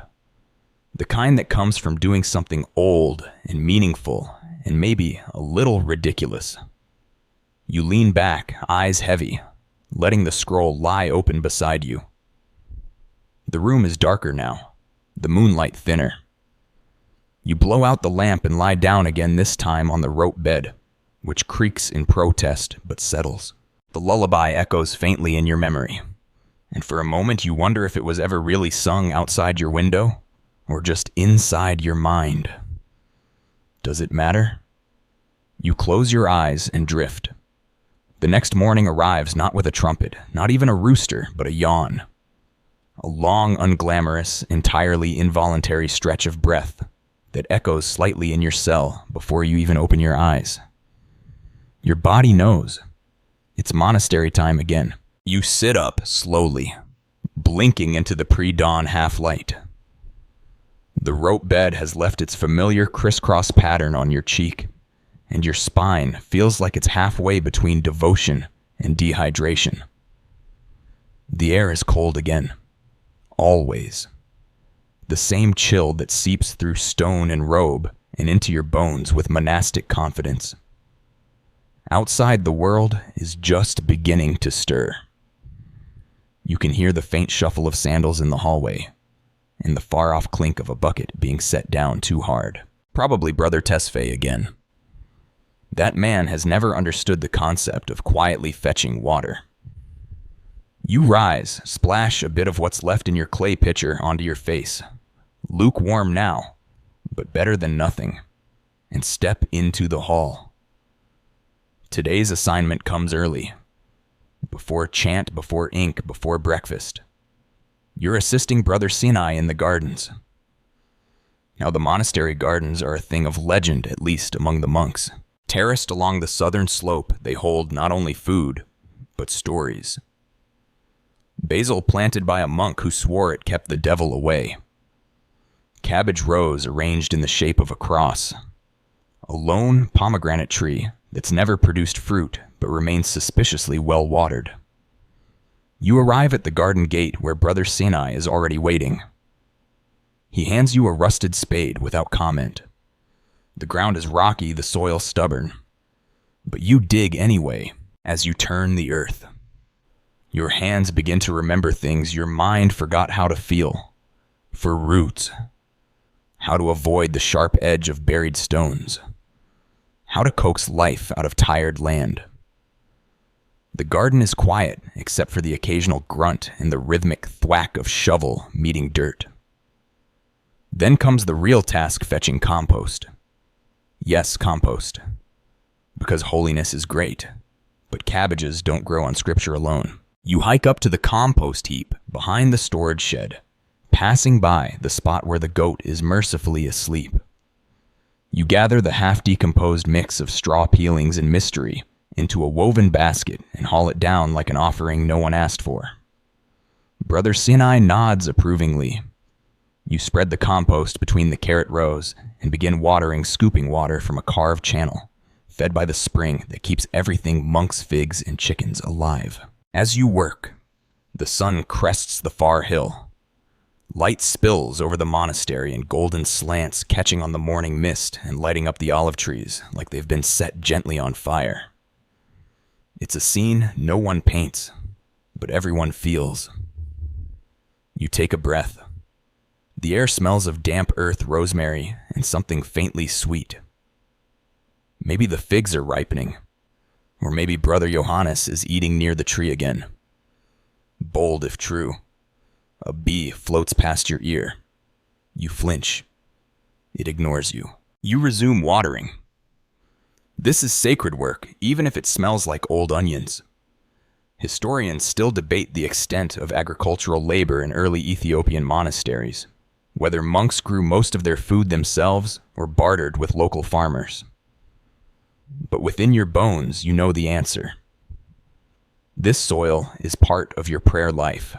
The kind that comes from doing something old and meaningful and maybe a little ridiculous. You lean back, eyes heavy, letting the scroll lie open beside you. The room is darker now, the moonlight thinner. You blow out the lamp and lie down again, this time on the rope bed, which creaks in protest but settles. The lullaby echoes faintly in your memory, and for a moment you wonder if it was ever really sung outside your window or just inside your mind. Does it matter? You close your eyes and drift. The next morning arrives not with a trumpet, not even a rooster, but a yawn. A long, unglamorous, entirely involuntary stretch of breath that echoes slightly in your cell before you even open your eyes. Your body knows. It's monastery time again. You sit up slowly, blinking into the pre-dawn half-light. The rope bed has left its familiar crisscross pattern on your cheek, and your spine feels like it's halfway between devotion and dehydration. The air is cold again. Always. The same chill that seeps through stone and robe and into your bones with monastic confidence. Outside, the world is just beginning to stir. You can hear the faint shuffle of sandals in the hallway, and the far-off clink of a bucket being set down too hard. Probably Brother Tesfaye again. That man has never understood the concept of quietly fetching water. You rise, splash a bit of what's left in your clay pitcher onto your face. Lukewarm now, but better than nothing, and step into the hall. Today's assignment comes early. Before chant, before ink, before breakfast. You're assisting Brother Sinai in the gardens. Now, the monastery gardens are a thing of legend, at least among the monks. Terraced along the southern slope, they hold not only food, but stories. Basil planted by a monk who swore it kept the devil away. Cabbage rows arranged in the shape of a cross. A lone pomegranate tree that's never produced fruit, but remains suspiciously well watered. You arrive at the garden gate where Brother Sinai is already waiting. He hands you a rusted spade without comment. The ground is rocky, the soil stubborn. But you dig anyway as you turn the earth. Your hands begin to remember things your mind forgot how to feel. For roots. How to avoid the sharp edge of buried stones. How to coax life out of tired land. The garden is quiet, except for the occasional grunt and the rhythmic thwack of shovel meeting dirt. Then comes the real task, fetching compost. Yes, compost. because holiness is great, but cabbages don't grow on scripture alone. You hike up to the compost heap behind the storage shed, passing by the spot where the goat is mercifully asleep. You gather the half-decomposed mix of straw peelings and mystery into a woven basket and haul it down like an offering no one asked for. Brother Sinai nods approvingly. You spread the compost between the carrot rows and begin watering scooping water from a carved channel, fed by the spring that keeps everything monks, figs, and chickens alive. As you work, the sun crests the far hill. Light spills over the monastery in golden slants, catching on the morning mist and lighting up the olive trees like they've been set gently on fire. It's a scene no one paints, but everyone feels. You take a breath. The air smells of damp earth, rosemary, and something faintly sweet. Maybe the figs are ripening, or maybe Brother Johannes is eating near the tree again. Bold if true. A bee floats past your ear. You flinch. It ignores you. You resume watering. This is sacred work, even if it smells like old onions. Historians still debate the extent of agricultural labor in early Ethiopian monasteries, whether monks grew most of their food themselves or bartered with local farmers. But within your bones, you know the answer. This soil is part of your prayer life.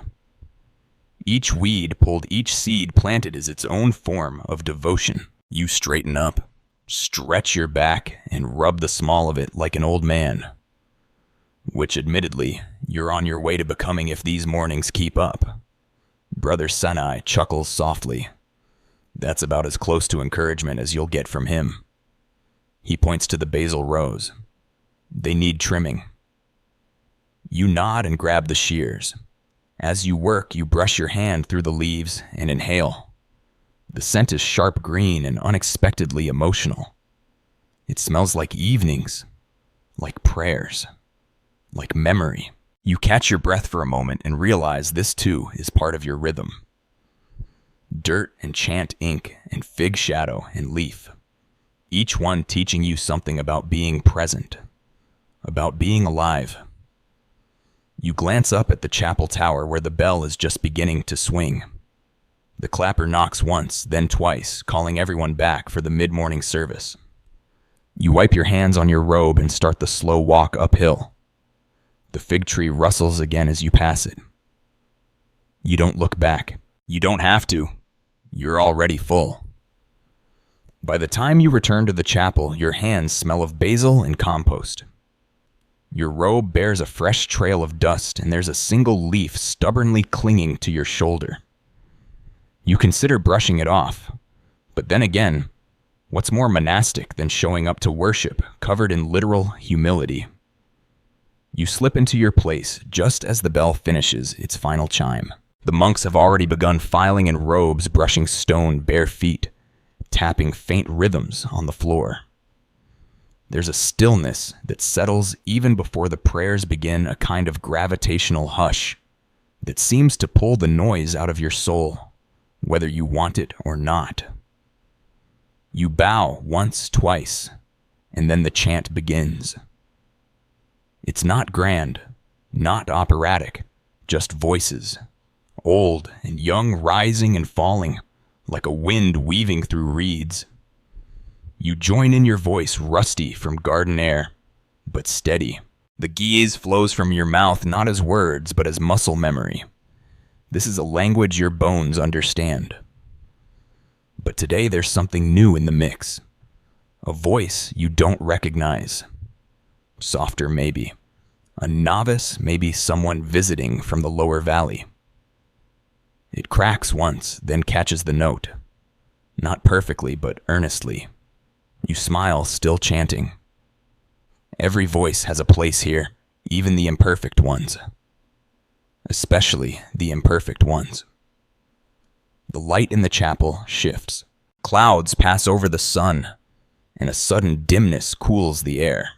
Each weed pulled, each seed planted is its own form of devotion. You straighten up, stretch your back, and rub the small of it like an old man, which admittedly, you're on your way to becoming if these mornings keep up. Brother Sinai chuckles softly. That's about as close to encouragement as you'll get from him. He points to the basil rows. They need trimming. You nod and grab the shears. As you work, you brush your hand through the leaves and inhale. The scent is sharp green and unexpectedly emotional. It smells like evenings, like prayers, like memory. You catch your breath for a moment and realize this too is part of your rhythm. Dirt and chant ink and fig shadow and leaf, each one teaching you something about being present, about being alive. You glance up at the chapel tower where the bell is just beginning to swing. The clapper knocks once, then twice, calling everyone back for the mid-morning service. You wipe your hands on your robe and start the slow walk uphill. The fig tree rustles again as you pass it. You don't look back. You don't have to. You're already full. By the time you return to the chapel, your hands smell of basil and compost. Your robe bears a fresh trail of dust, and there's a single leaf stubbornly clinging to your shoulder. You consider brushing it off, but then again, what's more monastic than showing up to worship covered in literal humility? You slip into your place just as the bell finishes its final chime. The monks have already begun filing in robes, brushing stone bare feet, tapping faint rhythms on the floor. There's a stillness that settles even before the prayers begin, a kind of gravitational hush that seems to pull the noise out of your soul, whether you want it or not. You bow once, twice, and then the chant begins. It's not grand, not operatic, just voices, old and young, rising and falling, like a wind weaving through reeds. You join in your voice, rusty from garden air, but steady. The gaze flows from your mouth not as words, but as muscle memory. This is a language your bones understand. But today there's something new in the mix. A voice you don't recognize. Softer maybe. A novice, maybe someone visiting from the lower valley. It cracks once, then catches the note. Not perfectly, but earnestly. You smile, still chanting. Every voice has a place here, even the imperfect ones. Especially the imperfect ones. The light in the chapel shifts. Clouds pass over the sun, and a sudden dimness cools the air.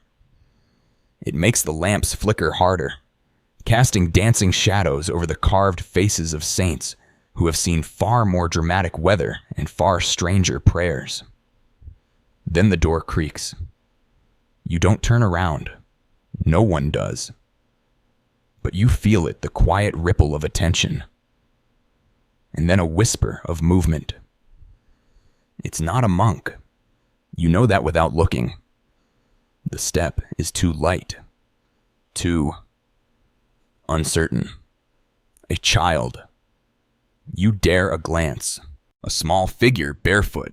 It makes the lamps flicker harder, casting dancing shadows over the carved faces of saints who have seen far more dramatic weather and far stranger prayers. Then the door creaks. You don't turn around. No one does. But you feel it, the quiet ripple of attention. And then a whisper of movement. It's not a monk. You know that without looking. The step is too light. Too uncertain. A child. You dare a glance. A small figure, barefoot,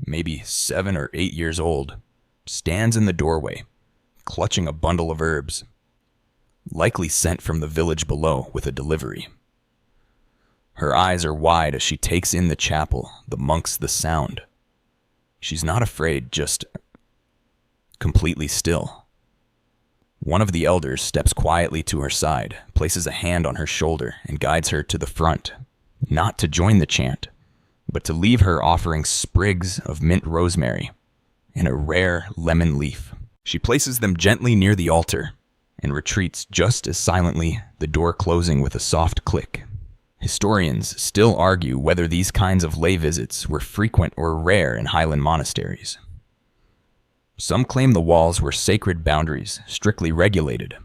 maybe 7 or 8 years old, stands in the doorway, clutching a bundle of herbs, likely sent from the village below with a delivery. Her eyes are wide as she takes in the chapel, the monks, the sound. She's not afraid, just completely still. One of the elders steps quietly to her side, places a hand on her shoulder, and guides her to the front, not to join the chant, but to leave her offering sprigs of mint rosemary and a rare lemon leaf. She places them gently near the altar and retreats just as silently, the door closing with a soft click. Historians still argue whether these kinds of lay visits were frequent or rare in Highland monasteries. Some claim the walls were sacred boundaries, strictly regulated.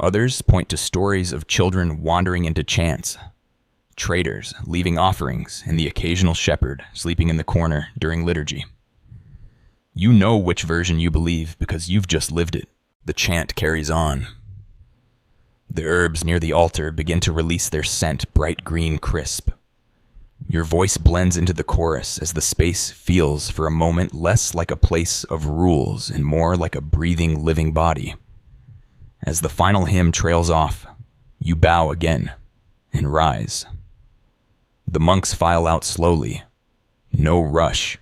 Others point to stories of children wandering into chants, traders leaving offerings, and the occasional shepherd sleeping in the corner during liturgy. You know which version you believe because you've just lived it. The chant carries on. The herbs near the altar begin to release their scent, bright green crisp. Your voice blends into the chorus as the space feels for a moment less like a place of rules and more like a breathing, living body. As the final hymn trails off, you bow again and rise. The monks file out slowly. No rush.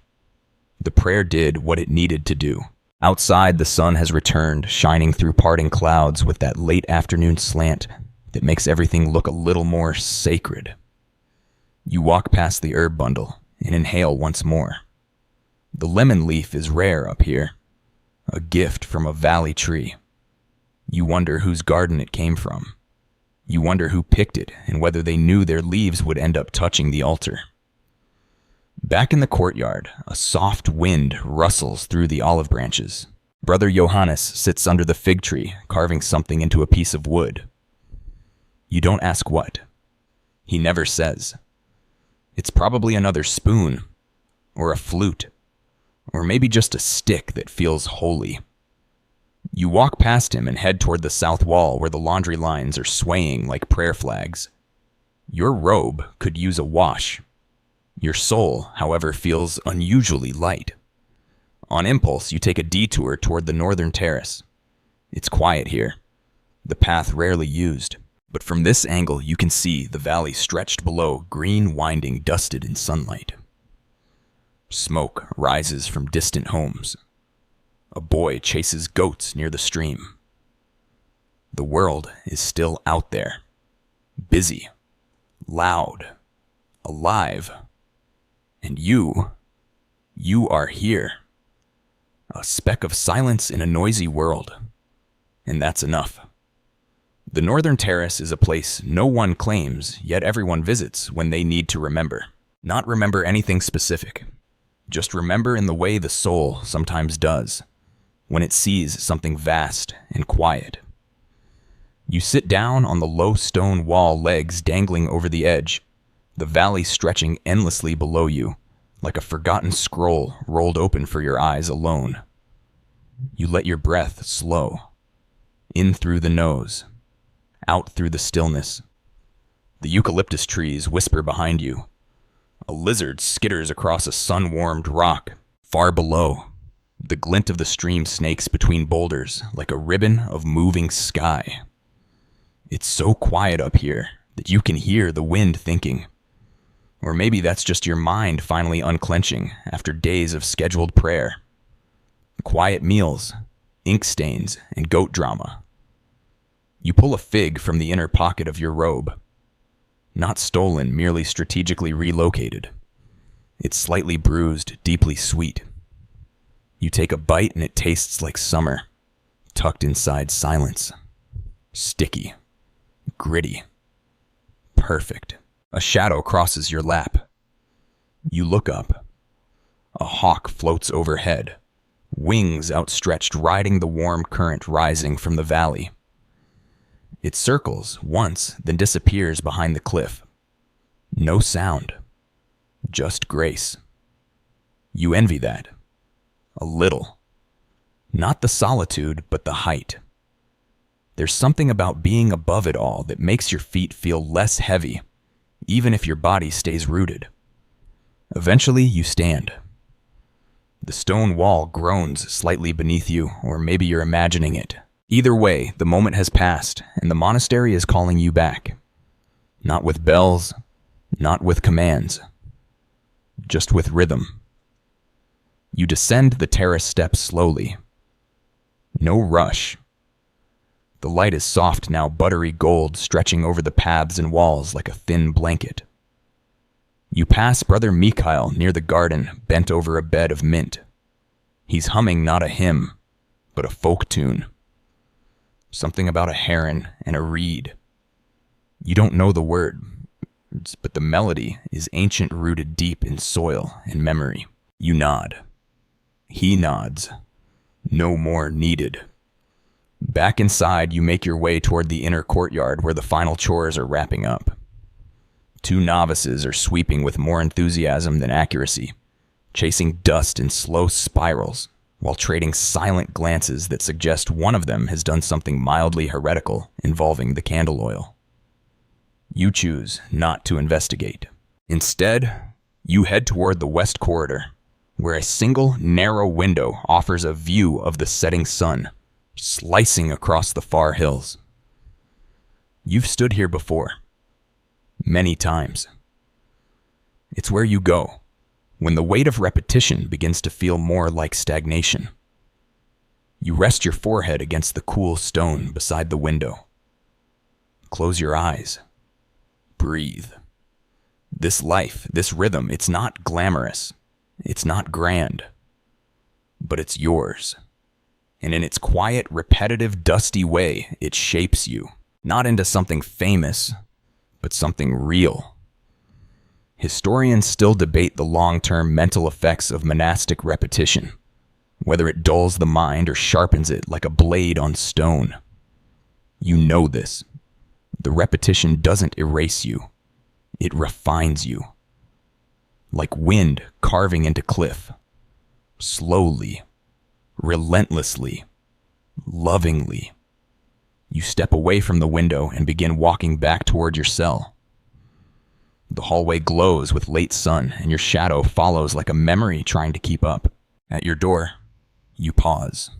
The prayer did what it needed to do. Outside, the sun has returned, shining through parting clouds with that late afternoon slant that makes everything look a little more sacred. You walk past the herb bundle and inhale once more. The lemon leaf is rare up here, a gift from a valley tree. You wonder whose garden it came from. You wonder who picked it and whether they knew their leaves would end up touching the altar. Back in the courtyard, a soft wind rustles through the olive branches. Brother Johannes sits under the fig tree, carving something into a piece of wood. You don't ask what. He never says. It's probably another spoon, or a flute, or maybe just a stick that feels holy. You walk past him and head toward the south wall where the laundry lines are swaying like prayer flags. Your robe could use a wash. Your soul, however, feels unusually light. On impulse, you take a detour toward the northern terrace. It's quiet here, the path rarely used, but from this angle you can see the valley stretched below, green, winding, dusted in sunlight. Smoke rises from distant homes. A boy chases goats near the stream. The world is still out there, busy, loud, alive. And you are here. A speck of silence in a noisy world. And that's enough. The Northern Terrace is a place no one claims, yet everyone visits when they need to remember. Not remember anything specific. Just remember in the way the soul sometimes does, when it sees something vast and quiet. You sit down on the low stone wall, legs dangling over the edge, the valley stretching endlessly below you, like a forgotten scroll rolled open for your eyes alone. You let your breath slow, in through the nose, out through the stillness. The eucalyptus trees whisper behind you. A lizard skitters across a sun-warmed rock. Far below, the glint of the stream snakes between boulders like a ribbon of moving sky. It's so quiet up here that you can hear the wind thinking. Or maybe that's just your mind finally unclenching after days of scheduled prayer. Quiet meals, ink stains, and goat drama. You pull a fig from the inner pocket of your robe. Not stolen, merely strategically relocated. It's slightly bruised, deeply sweet. You take a bite and it tastes like summer, tucked inside silence. Sticky, gritty, perfect. A shadow crosses your lap. You look up. A hawk floats overhead, wings outstretched riding the warm current rising from the valley. It circles once, then disappears behind the cliff. No sound, just grace. You envy that. A little. Not the solitude, but the height. There's something about being above it all that makes your feet feel less heavy, even if your body stays rooted. Eventually, you stand. The stone wall groans slightly beneath you, or maybe you're imagining it. Either way, the moment has passed, and the monastery is calling you back. Not with bells, not with commands, just with rhythm. You descend the terrace steps slowly. No rush. The light is soft now, buttery gold, stretching over the paths and walls like a thin blanket. You pass Brother Mikhail near the garden, bent over a bed of mint. He's humming not a hymn, but a folk tune. Something about a heron and a reed. You don't know the words, but the melody is ancient, rooted deep in soil and memory. You nod. He nods. No more needed. Back inside, you make your way toward the inner courtyard where the final chores are wrapping up. Two novices are sweeping with more enthusiasm than accuracy, chasing dust in slow spirals, while trading silent glances that suggest one of them has done something mildly heretical involving the candle oil. You choose not to investigate. Instead, you head toward the west corridor, where a single narrow window offers a view of the setting sun, slicing across the far hills. You've stood here before. Many times. It's where you go, when the weight of repetition begins to feel more like stagnation. You rest your forehead against the cool stone beside the window. Close your eyes. Breathe. This life, this rhythm, it's not glamorous. It's not grand. But it's yours. And in its quiet, repetitive, dusty way, it shapes you. Not into something famous, but something real. Historians still debate the long-term mental effects of monastic repetition, whether it dulls the mind or sharpens it like a blade on stone. You know this. The repetition doesn't erase you. It refines you. Like wind carving into cliff. Slowly, relentlessly, lovingly. You step away from the window and begin walking back toward your cell. The hallway glows with late sun, and your shadow follows like a memory trying to keep up. At your door, you pause.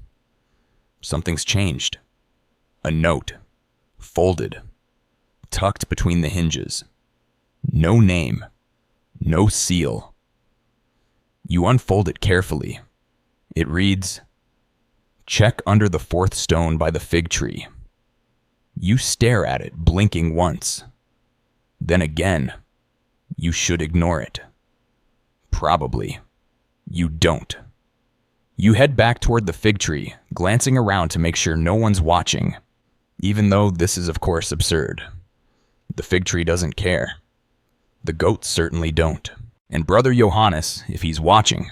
Something's changed. A note, folded, tucked between the hinges. No name, no seal. You unfold it carefully. It reads, "Check under the 4th stone by the fig tree." You stare at it, blinking once. Then again, you should ignore it. Probably. You don't. You head back toward the fig tree, glancing around to make sure no one's watching, even though this is of course absurd. The fig tree doesn't care. The goats certainly don't. And Brother Johannes, if he's watching,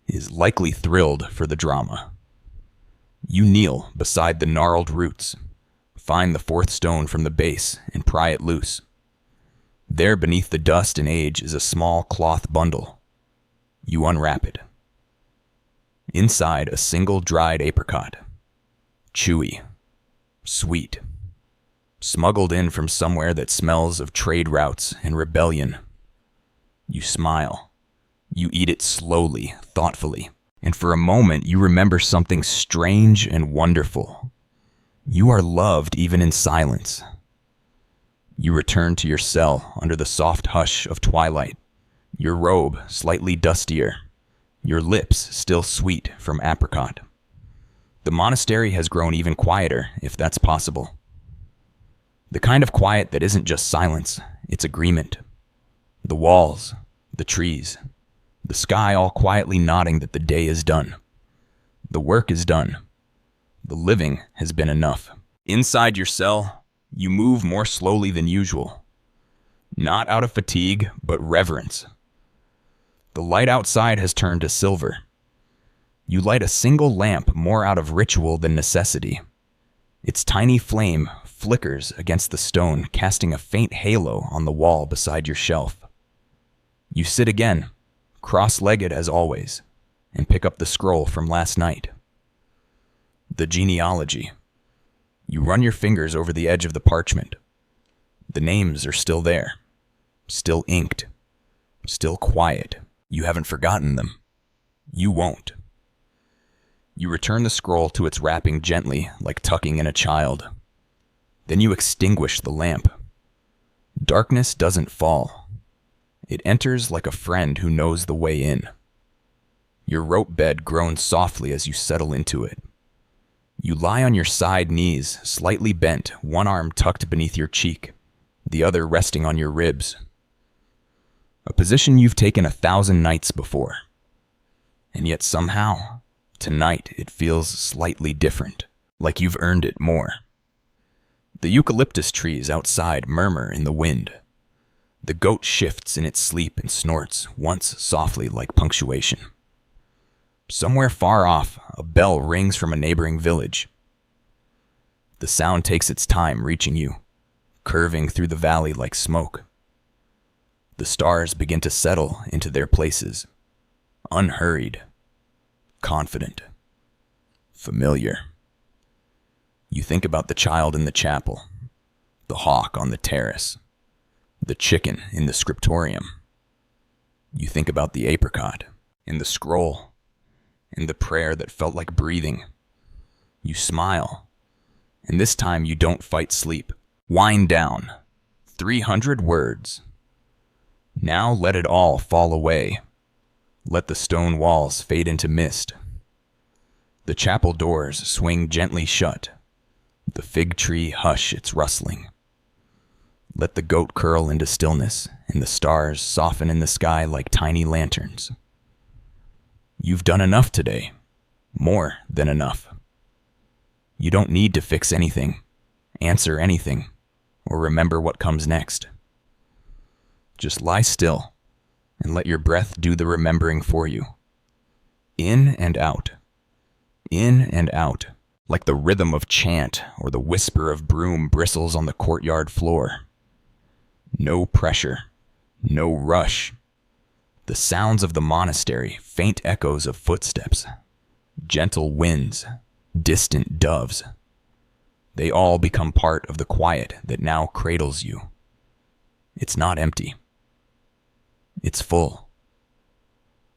is likely thrilled for the drama. You kneel beside the gnarled roots, find the 4th stone from the base, and pry it loose. There beneath the dust and age is a small cloth bundle. You unwrap it. Inside, a single dried apricot. Chewy. Sweet. Smuggled in from somewhere that smells of trade routes and rebellion. You smile. You eat it slowly, thoughtfully, and for a moment you remember something strange and wonderful. You are loved even in silence. You return to your cell under the soft hush of twilight, your robe slightly dustier, your lips still sweet from apricot. The monastery has grown even quieter, if that's possible. The kind of quiet that isn't just silence, it's agreement. The walls, the trees, the sky all quietly nodding that the day is done. The work is done. The living has been enough. Inside your cell, you move more slowly than usual. Not out of fatigue, but reverence. The light outside has turned to silver. You light a single lamp more out of ritual than necessity. Its tiny flame flickers against the stone, casting a faint halo on the wall beside your shelf. You sit again, cross-legged as always, and pick up the scroll from last night. The genealogy. You run your fingers over the edge of the parchment. The names are still there, still inked, still quiet. You haven't forgotten them. You won't. You return the scroll to its wrapping gently, like tucking in a child. Then you extinguish the lamp. Darkness doesn't fall. It enters like a friend who knows the way in. Your rope bed groans softly as you settle into it. You lie on your side knees, slightly bent, one arm tucked beneath your cheek, the other resting on your ribs. A position you've taken 1,000 nights before. And yet somehow, tonight it feels slightly different, like you've earned it more. The eucalyptus trees outside murmur in the wind. The goat shifts in its sleep and snorts, once softly like punctuation. Somewhere far off, a bell rings from a neighboring village. The sound takes its time reaching you, curving through the valley like smoke. The stars begin to settle into their places, unhurried, confident, familiar. You think about the child in the chapel, the hawk on the terrace, the chicken in the scriptorium. You think about the apricot, and the scroll, and the prayer that felt like breathing. You smile, and this time you don't fight sleep. Wind down. 300 words. Now let it all fall away. Let the stone walls fade into mist. The chapel doors swing gently shut. The fig tree hush its rustling. Let the goat curl into stillness, and the stars soften in the sky like tiny lanterns. You've done enough today. More than enough. You don't need to fix anything, answer anything, or remember what comes next. Just lie still and let your breath do the remembering for you. In and out. In and out, like the rhythm of chant or the whisper of broom bristles on the courtyard floor. No pressure, no rush. The sounds of the monastery, faint echoes of footsteps, gentle winds, distant doves. They all become part of the quiet that now cradles you. It's not empty. It's full.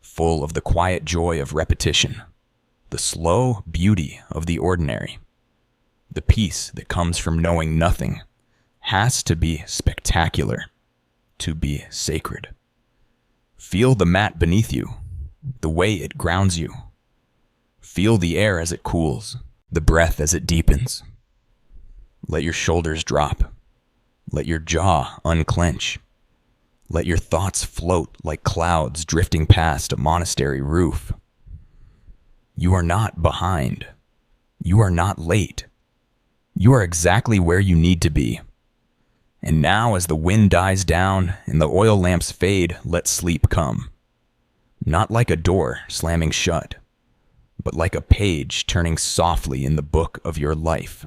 Full of the quiet joy of repetition, the slow beauty of the ordinary, the peace that comes from knowing nothing has to be spectacular to be sacred. Feel the mat beneath you, the way it grounds you. Feel the air as it cools, the breath as it deepens. Let your shoulders drop. Let your jaw unclench. Let your thoughts float like clouds drifting past a monastery roof. You are not behind. You are not late. You are exactly where you need to be. And now as the wind dies down and the oil lamps fade, let sleep come. Not like a door slamming shut, but like a page turning softly in the book of your life.